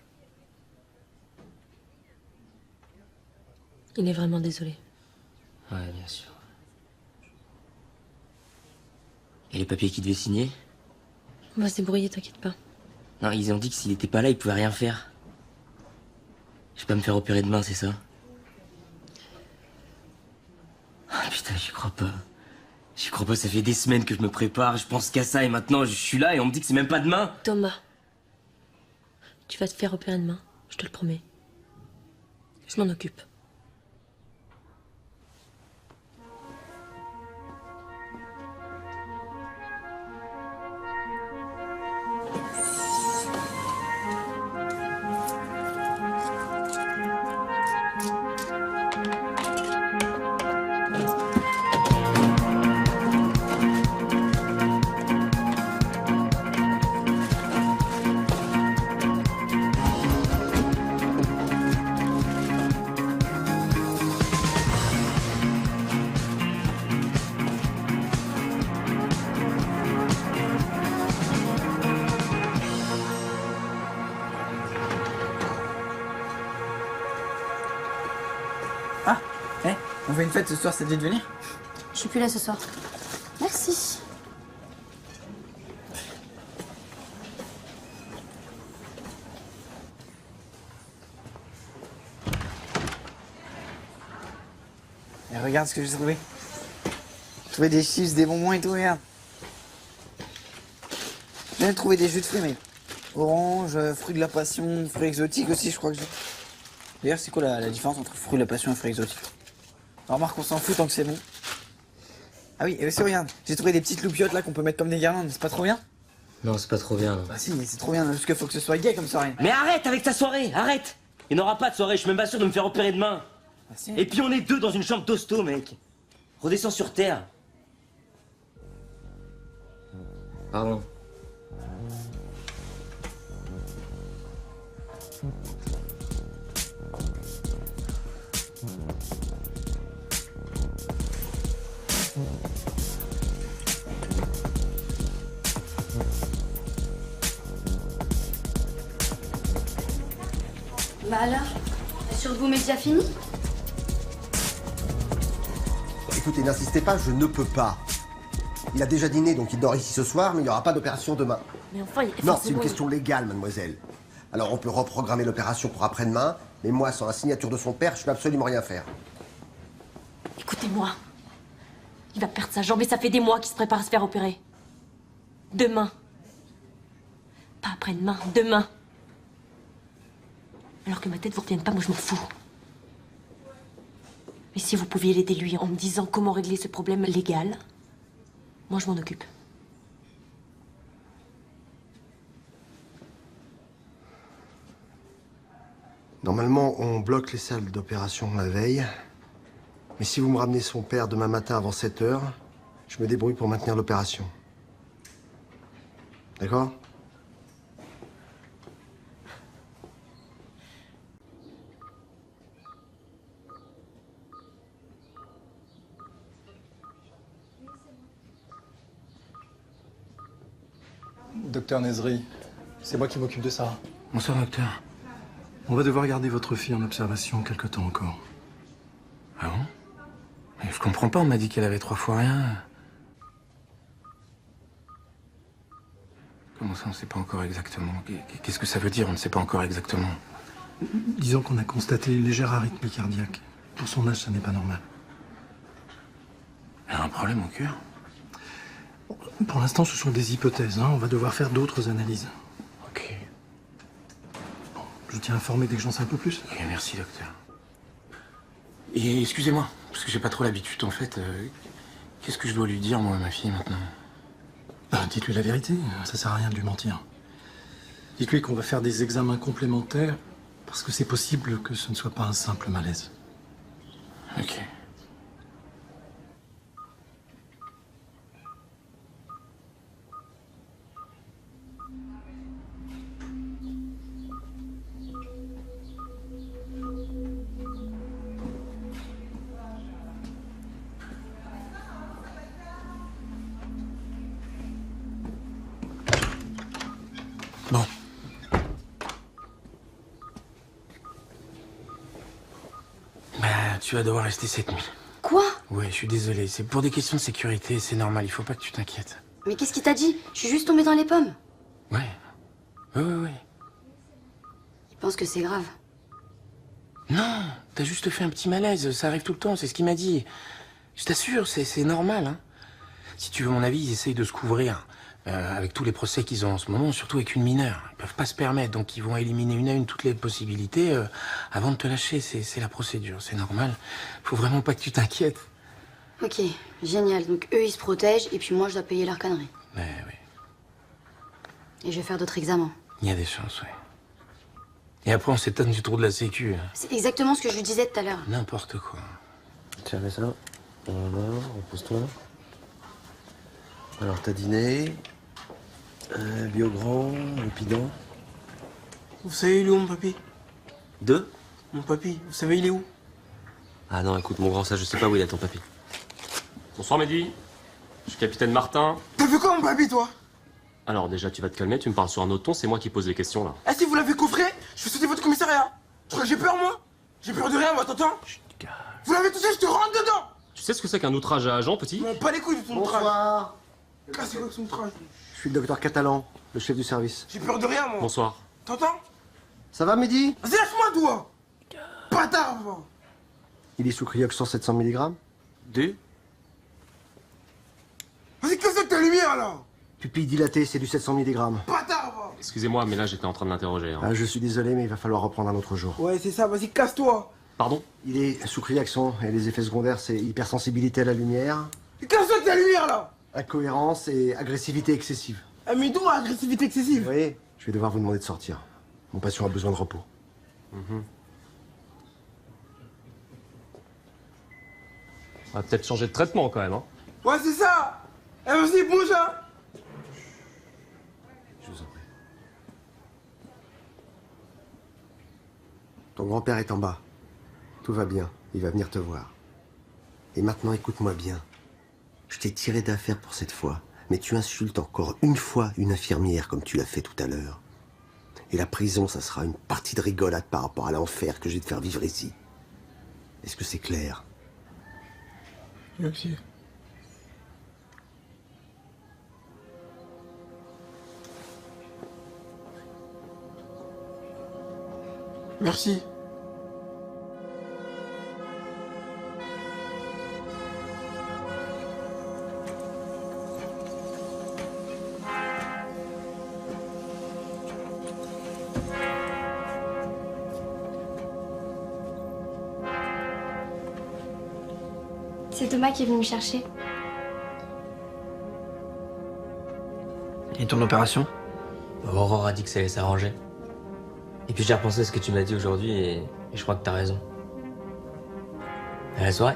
[SPEAKER 2] Il est vraiment désolé.
[SPEAKER 4] Ouais, bien sûr. Et les papiers qu'il devait signer?
[SPEAKER 2] On va se débrouiller, t'inquiète pas.
[SPEAKER 4] Non, ils ont dit que s'il était pas là, il pouvait rien faire. Je vais pas me faire opérer demain, c'est ça? Ah putain, j'y crois pas. J'y crois pas, ça fait des semaines que je me prépare, je pense qu'à ça et maintenant je suis là et on me dit que c'est même pas demain.
[SPEAKER 2] Thomas, tu vas te faire opérer demain, je te le promets. Je m'en occupe.
[SPEAKER 7] On fait une fête ce soir, ça te dit de venir?
[SPEAKER 16] Je suis plus là ce soir. Merci.
[SPEAKER 7] Et regarde ce que j'ai trouvé. J'ai trouvé des chips, des bonbons et tout, regarde. J'ai même trouvé des jus de fruits, mec. Orange, fruits de la passion, fruits exotiques aussi, je crois que j'ai. D'ailleurs, c'est quoi la différence entre fruits de la passion et fruits exotiques? Remarque, on s'en fout tant que c'est bon. Ah oui, et aussi, regarde, j'ai trouvé des petites loupiottes là qu'on peut mettre comme des guirlandes, c'est pas trop bien?
[SPEAKER 4] Non, c'est pas trop bien.
[SPEAKER 7] Bah si, c'est trop bien, parce qu'il faut que ce soit gay comme soirée.
[SPEAKER 4] Mais arrête avec ta soirée, arrête. Il n'y aura pas de soirée, je suis même pas sûr de me faire opérer demain.
[SPEAKER 7] Bah si.
[SPEAKER 4] Et puis on est 2 dans une chambre d'hosto, mec. Redescends sur terre. Pardon.
[SPEAKER 16] Bah alors, la surboom est déjà finie?
[SPEAKER 17] Écoutez, n'insistez pas, je ne peux pas. Il a déjà dîné, donc il dort ici ce soir, mais il n'y aura pas d'opération demain.
[SPEAKER 2] Mais enfin,
[SPEAKER 17] Non, c'est une question légale, mademoiselle. Alors on peut reprogrammer l'opération pour après-demain, mais moi, sans la signature de son père, je peux absolument rien faire.
[SPEAKER 2] Écoutez-moi. Il va perdre sa jambe et ça fait des mois qu'il se prépare à se faire opérer. Demain. Pas après-demain, demain. Alors que ma tête vous revienne pas, moi je m'en fous. Mais si vous pouviez l'aider lui en me disant comment régler ce problème légal, moi je m'en occupe.
[SPEAKER 17] Normalement, on bloque les salles d'opération la veille. Mais si vous me ramenez son père demain matin avant 7 h, je me débrouille pour maintenir l'opération. D'accord?
[SPEAKER 13] Docteur Nezri, c'est moi qui m'occupe de ça.
[SPEAKER 18] Bonsoir, docteur.
[SPEAKER 13] On va devoir garder votre fille en observation quelque temps encore.
[SPEAKER 18] Ah bon? Mais je comprends pas, on m'a dit qu'elle avait 3 fois rien. Comment ça, on ne sait pas encore exactement? Qu'est-ce que ça veut dire, on ne sait pas encore exactement?
[SPEAKER 13] Disons qu'on a constaté une légère arythmie cardiaque. Pour son âge, ça n'est pas normal.
[SPEAKER 18] Elle a un problème au cœur?
[SPEAKER 13] Pour l'instant, ce sont des hypothèses. On va devoir faire d'autres analyses.
[SPEAKER 18] Ok.
[SPEAKER 13] Bon, je tiens à informer dès que j'en sais un peu plus.
[SPEAKER 18] Ok, merci, docteur. Et excusez-moi, parce que j'ai pas trop l'habitude, en fait. Qu'est-ce que je dois lui dire, moi, à ma fille, maintenant?
[SPEAKER 13] Dites-lui la vérité, ça sert à rien de lui mentir. Dites-lui qu'on va faire des examens complémentaires, parce que c'est possible que ce ne soit pas un simple malaise.
[SPEAKER 18] Ok. Bon. Bah, tu vas devoir rester cette nuit.
[SPEAKER 16] Quoi?
[SPEAKER 18] Ouais, je suis désolé. C'est pour des questions de sécurité, c'est normal. Il faut pas que tu t'inquiètes.
[SPEAKER 16] Mais qu'est-ce qu'il t'a dit? Je suis juste tombée dans les pommes.
[SPEAKER 18] Ouais. Ouais.
[SPEAKER 16] Il pense que c'est grave.
[SPEAKER 18] Non, t'as juste fait un petit malaise. Ça arrive tout le temps, c'est ce qu'il m'a dit. Je t'assure, c'est normal, hein. Si tu veux mon avis, ils essayent de se couvrir. Avec tous les procès qu'ils ont en ce moment, surtout avec une mineure. Ils peuvent pas se permettre, donc ils vont éliminer une à une toutes les possibilités avant de te lâcher. C'est la procédure, c'est normal. Faut vraiment pas que tu t'inquiètes.
[SPEAKER 16] Ok, génial. Donc eux, ils se protègent, et puis moi, je dois payer leur connerie.
[SPEAKER 18] Ouais, oui.
[SPEAKER 16] Et je vais faire d'autres examens.
[SPEAKER 18] Il y a des chances, ouais. Et après, on s'étonne du tour de la sécu.
[SPEAKER 16] C'est exactement ce que je lui disais tout à l'heure.
[SPEAKER 18] N'importe quoi.
[SPEAKER 3] Tiens, mets ça. Voilà, repose-toi. Alors, t'as dîné. Biogrand, Lépidant.
[SPEAKER 10] Vous savez, il est où, mon papy?
[SPEAKER 3] Deux?
[SPEAKER 10] Mon papy, vous savez, il est où?
[SPEAKER 3] Ah non, écoute, mon grand, ça, je sais pas où il est, ton papy.
[SPEAKER 12] Bonsoir, Mehdi. Je suis capitaine Martin.
[SPEAKER 10] T'as vu quoi, mon papy, toi?
[SPEAKER 12] Alors, déjà, tu vas te calmer, tu me parles sur un autre ton, c'est moi qui pose les questions, là.
[SPEAKER 10] Ah, si vous l'avez coffré, je vais sauter votre commissariat. Tu crois que j'ai peur, moi? J'ai peur de rien, moi, t'entends?
[SPEAKER 18] Chut, calme.
[SPEAKER 10] Vous l'avez touché, je te rentre dedans.
[SPEAKER 11] Tu sais ce que c'est qu'un outrage à agent, petit?
[SPEAKER 10] Non, pas les couilles de ton outrage.
[SPEAKER 17] Bonsoir.
[SPEAKER 10] Cassez-vous avec son outrage.
[SPEAKER 17] Je suis le docteur Catalan, le chef du service.
[SPEAKER 10] J'ai peur de rien, moi.
[SPEAKER 11] Bonsoir.
[SPEAKER 10] T'entends?
[SPEAKER 17] Ça va, Mehdi?
[SPEAKER 10] Vas-y, lâche-moi, toi. Bâtard, va.
[SPEAKER 17] Il est sous Cryox 700 mg.
[SPEAKER 11] D.
[SPEAKER 10] Vas-y, qu'est-ce que c'est que ta lumière, là?
[SPEAKER 17] Pupille dilatée, c'est du 700 mg.
[SPEAKER 10] Bâtard, va.
[SPEAKER 11] Excusez-moi, mais là, j'étais en train de l'interroger. Hein.
[SPEAKER 17] Ah, je suis désolé, mais il va falloir reprendre un autre jour.
[SPEAKER 10] Ouais, c'est ça, vas-y, casse-toi.
[SPEAKER 11] Pardon?
[SPEAKER 17] Il est sous Cryaxon, et les effets secondaires, c'est hypersensibilité à la lumière,
[SPEAKER 10] Casse-toi avec ta lumière, là.
[SPEAKER 17] incohérence et agressivité excessive.
[SPEAKER 10] Ah, mais d'où agressivité excessive?
[SPEAKER 17] Vous voyez, je vais devoir vous demander de sortir. Mon patient a besoin de repos.
[SPEAKER 11] On va peut-être changer de traitement, quand même, hein.
[SPEAKER 10] Ouais, c'est ça. Eh, vas-y, bouge, hein.
[SPEAKER 17] Je vous en prie. Ton grand-père est en bas. Tout va bien, il va venir te voir. Et maintenant, écoute-moi bien. Je t'ai tiré d'affaire pour cette fois, mais tu insultes encore une fois une infirmière comme tu l'as fait tout à l'heure. Et la prison, ça sera une partie de rigolade par rapport à l'enfer que je vais te faire vivre ici. Est-ce que c'est clair?
[SPEAKER 10] Merci. Merci.
[SPEAKER 20] C'est Thomas qui est venu me chercher.
[SPEAKER 7] Et ton opération?
[SPEAKER 4] Aurore a dit que ça allait s'arranger. Et puis j'ai repensé à ce que tu m'as dit aujourd'hui et je crois que t'as raison. À la soirée.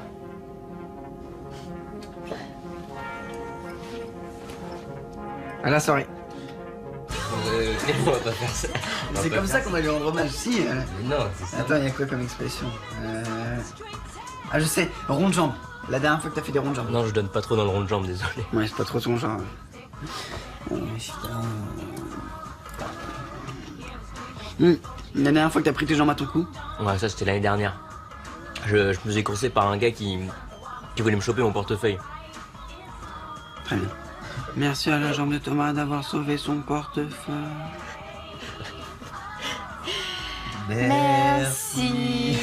[SPEAKER 7] À la soirée.
[SPEAKER 4] On va pas faire ça.
[SPEAKER 7] C'est comme ça qu'on va lui rendre hommage, si.
[SPEAKER 4] Non, c'est ça.
[SPEAKER 7] Attends, il y a quoi comme expression? Ah, je sais, rond de jambe. La dernière fois que t'as fait des ronds de jambe.
[SPEAKER 4] Non, je donne pas trop dans le rond de jambe, désolé.
[SPEAKER 7] Ouais, c'est pas trop ton genre. La dernière fois que t'as pris tes jambes à ton cou?
[SPEAKER 4] Ouais, ça c'était l'année dernière. Je me faisais courser par un gars qui voulait me choper mon portefeuille.
[SPEAKER 7] Très bien. Merci à la jambe de Thomas d'avoir sauvé son portefeuille.
[SPEAKER 20] Merci.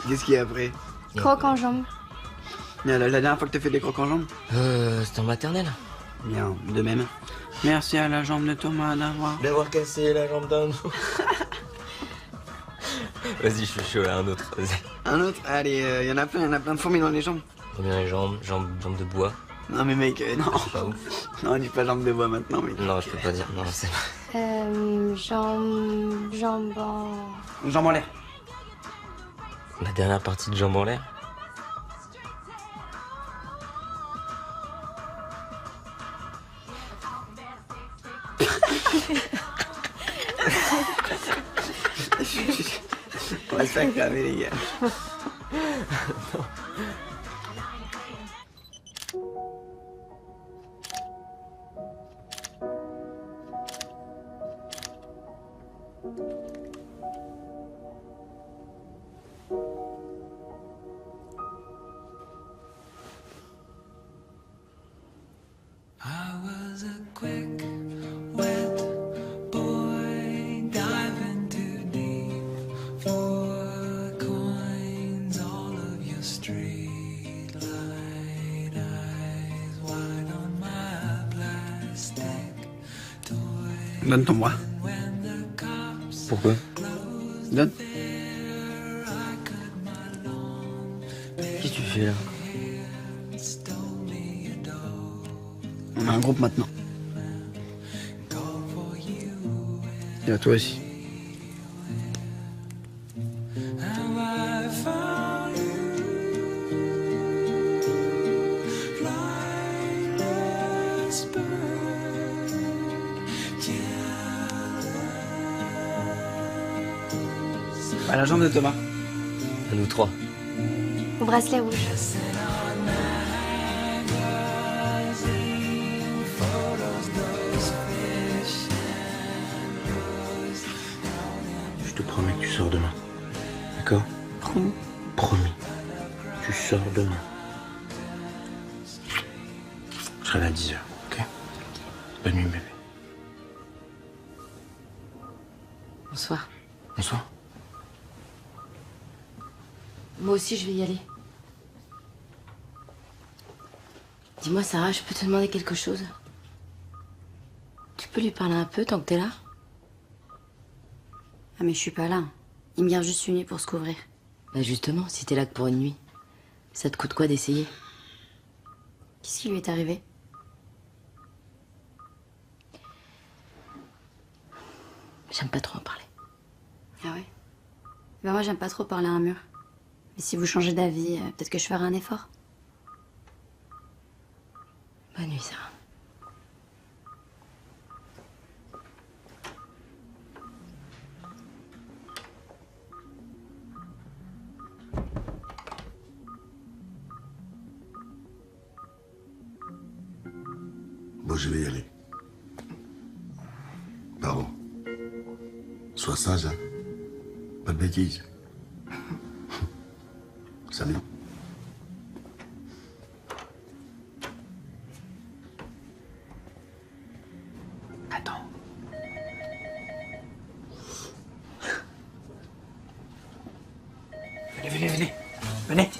[SPEAKER 7] Qu'est-ce qu'il y a après?
[SPEAKER 20] Croque en jambe.
[SPEAKER 7] La dernière fois que t'as fait des crocs en jambes?
[SPEAKER 4] C'était en maternelle.
[SPEAKER 7] Bien, de même. Merci à la jambe de Thomas
[SPEAKER 4] d'avoir cassé la jambe d'un autre. Vas-y, je suis chaud là, un autre. Vas-y.
[SPEAKER 7] Un autre? Allez, il y en a plein de fourmis dans les jambes.
[SPEAKER 4] Combien les jambes de bois.
[SPEAKER 7] Non mais mec, non.
[SPEAKER 4] C'est pas ouf.
[SPEAKER 7] Non, dis pas jambes de bois maintenant, mec.
[SPEAKER 4] Non, je peux pas dire, non, c'est...
[SPEAKER 20] Jambe en...
[SPEAKER 7] Jambes en l'air.
[SPEAKER 4] La dernière partie de jambes en l'air.
[SPEAKER 7] On va se faire cramer, les gars.
[SPEAKER 4] Non.
[SPEAKER 7] Donne ton bras.
[SPEAKER 4] Pourquoi?
[SPEAKER 7] Donne.
[SPEAKER 4] Qu'est-ce que tu fais là?
[SPEAKER 7] On a un groupe maintenant. Et à toi aussi. À la jambe de Thomas.
[SPEAKER 4] À nous trois.
[SPEAKER 20] Au bracelet rouge.
[SPEAKER 17] Je te promets.
[SPEAKER 18] sors demain. D'accord?
[SPEAKER 16] Promis.
[SPEAKER 18] Promis. Tu sors demain. Je serai là à 10h, ok? Bonne nuit, bébé.
[SPEAKER 19] Bonsoir.
[SPEAKER 18] Bonsoir.
[SPEAKER 19] Moi aussi, je vais y aller. Dis-moi, Sarah, je peux te demander quelque chose? Tu peux lui parler un peu tant que t'es là?
[SPEAKER 16] Ah mais je suis pas là. Il me garde juste une nuit pour se couvrir.
[SPEAKER 19] Bah justement, si t'es là que pour une nuit, ça te coûte quoi d'essayer?
[SPEAKER 16] Qu'est-ce qui lui est arrivé?
[SPEAKER 19] J'aime pas trop en parler.
[SPEAKER 16] Ah ouais? Ben moi j'aime pas trop parler à un mur. Mais si vous changez d'avis, peut-être que je ferai un effort.
[SPEAKER 19] Bonne nuit, Sarah.
[SPEAKER 21] Bon, je vais y aller. Pardon. Sois sage, hein. Pas de bêtises. Salut.
[SPEAKER 10] Attends. Venez. Venez.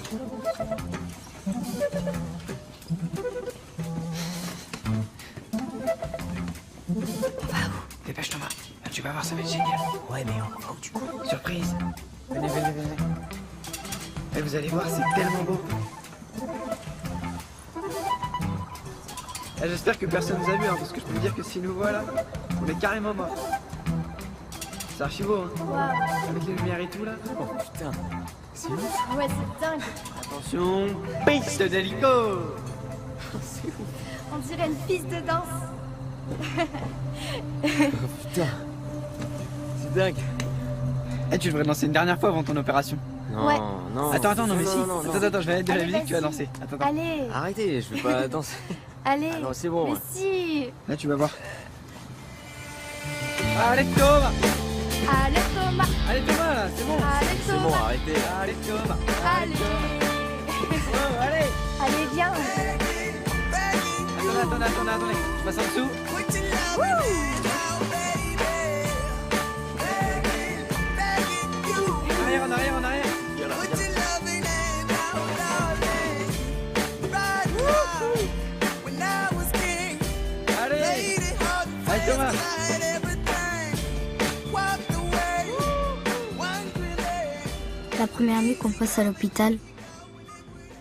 [SPEAKER 10] Dépêche Thomas. Là, tu vas voir, ça va être génial. Ouais, mais on va où du coup? Surprise. Venez. Et vous allez voir, c'est tellement beau. J'espère que personne nous a vu, hein, parce que je peux vous dire que s'ils nous voient là, on est carrément morts. C'est archi beau, hein. Avec les lumières et tout là. Oh putain, c'est ouf.
[SPEAKER 20] Ouais, c'est dingue.
[SPEAKER 10] Attention, piste d'hélico.
[SPEAKER 20] C'est ouf. On dirait une piste de danse.
[SPEAKER 10] Oh putain, c'est dingue. Eh, tu devrais danser une dernière fois avant ton opération.
[SPEAKER 20] Non, ouais.
[SPEAKER 10] Non. Attends, non, mais si. Attends, je vais mettre de la musique, tu vas danser. Attends.
[SPEAKER 20] Allez.
[SPEAKER 12] Arrêtez, je vais pas danser.
[SPEAKER 20] Allez.
[SPEAKER 12] Ah non, c'est bon.
[SPEAKER 20] Mais si.
[SPEAKER 10] Là, tu vas voir. Allez, Thomas.
[SPEAKER 20] Allez, Thomas.
[SPEAKER 10] Allez, Thomas, là, c'est bon.
[SPEAKER 20] Allez, Thomas.
[SPEAKER 12] C'est bon, arrêtez.
[SPEAKER 10] Allez, Thomas.
[SPEAKER 20] Allez.
[SPEAKER 10] Oh, allez.
[SPEAKER 20] Allez, viens.
[SPEAKER 10] Attendez. Je passe en dessous. En arrière. Allez, Thomas.
[SPEAKER 1] La première nuit qu'on passe à l'hôpital,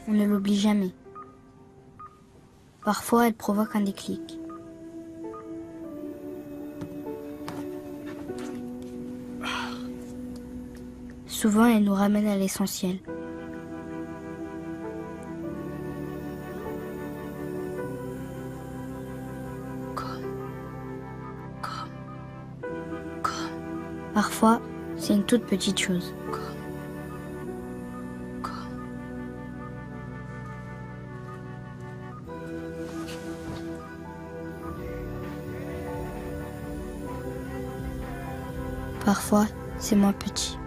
[SPEAKER 1] on ne l'oublie jamais. Parfois, elle provoque un déclic. Souvent, elle nous ramène à l'essentiel. Parfois, c'est une toute petite chose. Parfois, c'est moins petit.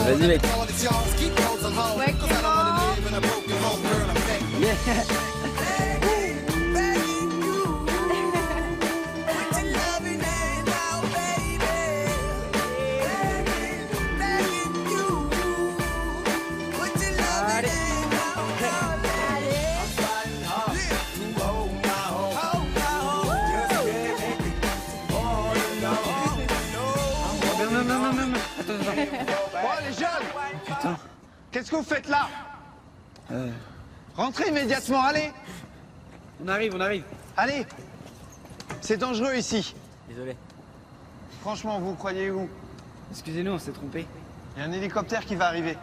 [SPEAKER 10] Vas-y, mec.
[SPEAKER 20] Ouais,
[SPEAKER 10] Non. Attends.
[SPEAKER 22] Bon, les jeunes.
[SPEAKER 10] Putain.
[SPEAKER 22] Qu'est-ce que vous faites là? Rentrez immédiatement, allez.
[SPEAKER 10] On arrive.
[SPEAKER 22] Allez. C'est dangereux ici.
[SPEAKER 10] Désolé.
[SPEAKER 22] Franchement, vous croyez où?
[SPEAKER 10] Excusez-nous, on s'est trompé.
[SPEAKER 22] Il y a un hélicoptère qui va arriver.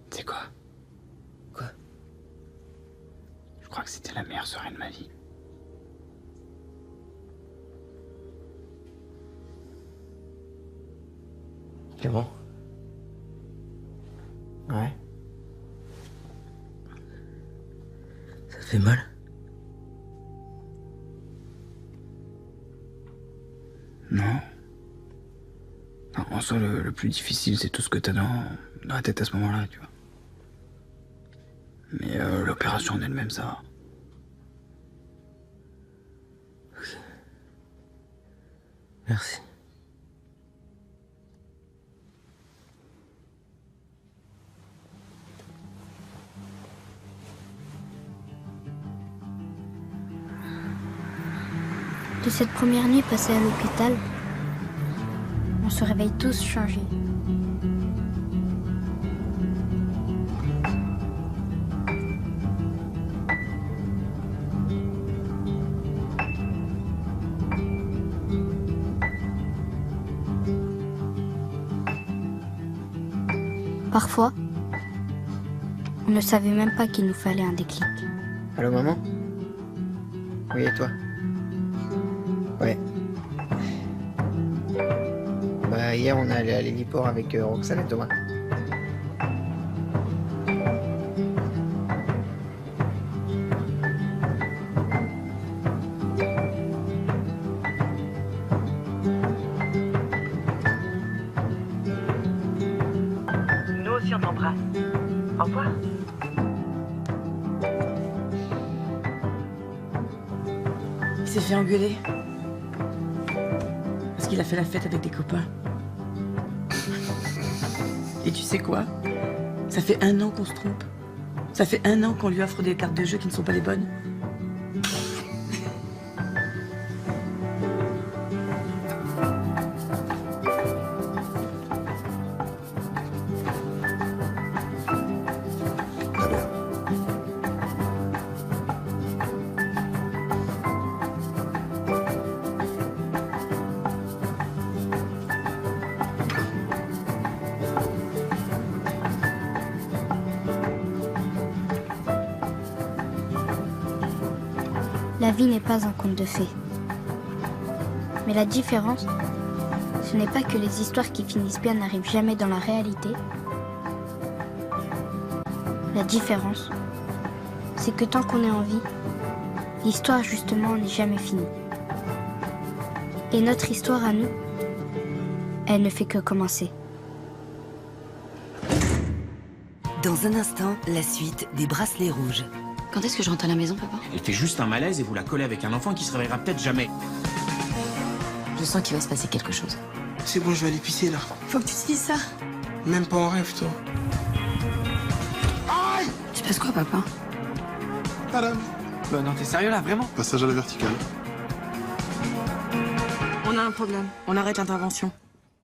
[SPEAKER 10] C'est quoi?
[SPEAKER 4] Quoi?
[SPEAKER 10] Je crois que c'était la meilleure soirée de ma vie.
[SPEAKER 4] Clément?
[SPEAKER 10] Ouais.
[SPEAKER 4] Ça te fait mal?
[SPEAKER 10] Non. Non, en soi, le plus difficile, c'est tout ce que t'as dans la tête à ce moment-là, tu vois. Mais l'opération en elle-même, ça va.
[SPEAKER 4] Merci.
[SPEAKER 1] De cette première nuit passée à l'hôpital, on se réveille tous changés. Parfois, on ne savait même pas qu'il nous fallait un déclic.
[SPEAKER 7] Allô, maman? Oui, et toi? Ouais. Bah, hier, on est allé à l'héliport avec Roxane et Thomas.
[SPEAKER 6] Nous aussi, on t'embrasse. Au revoir. Il s'est fait engueuler. Parce qu'il a fait la fête avec des copains. Et tu sais quoi? Ça fait 1 an qu'on se trompe. Ça fait 1 an qu'on lui offre des cartes de jeu qui ne sont pas les bonnes.
[SPEAKER 1] La vie n'est pas un conte de fées. Mais la différence, ce n'est pas que les histoires qui finissent bien n'arrivent jamais dans la réalité. La différence, c'est que tant qu'on est en vie, l'histoire justement n'est jamais finie. Et notre histoire à nous, elle ne fait que commencer.
[SPEAKER 9] Dans un instant, la suite des Bracelets Rouges.
[SPEAKER 6] Quand est-ce que je rentre à la maison, papa?
[SPEAKER 15] Elle fait juste un malaise et vous la collez avec un enfant qui se réveillera peut-être jamais.
[SPEAKER 6] Je sens qu'il va se passer quelque chose.
[SPEAKER 10] C'est bon, je vais aller pisser, là.
[SPEAKER 6] Faut que tu te dises ça.
[SPEAKER 10] Même pas en rêve, toi. Aïe!
[SPEAKER 6] Tu passes quoi, papa?
[SPEAKER 10] Madame. Bah non, t'es sérieux, là, vraiment?
[SPEAKER 21] Passage à la verticale.
[SPEAKER 6] On a un problème. On arrête l'intervention.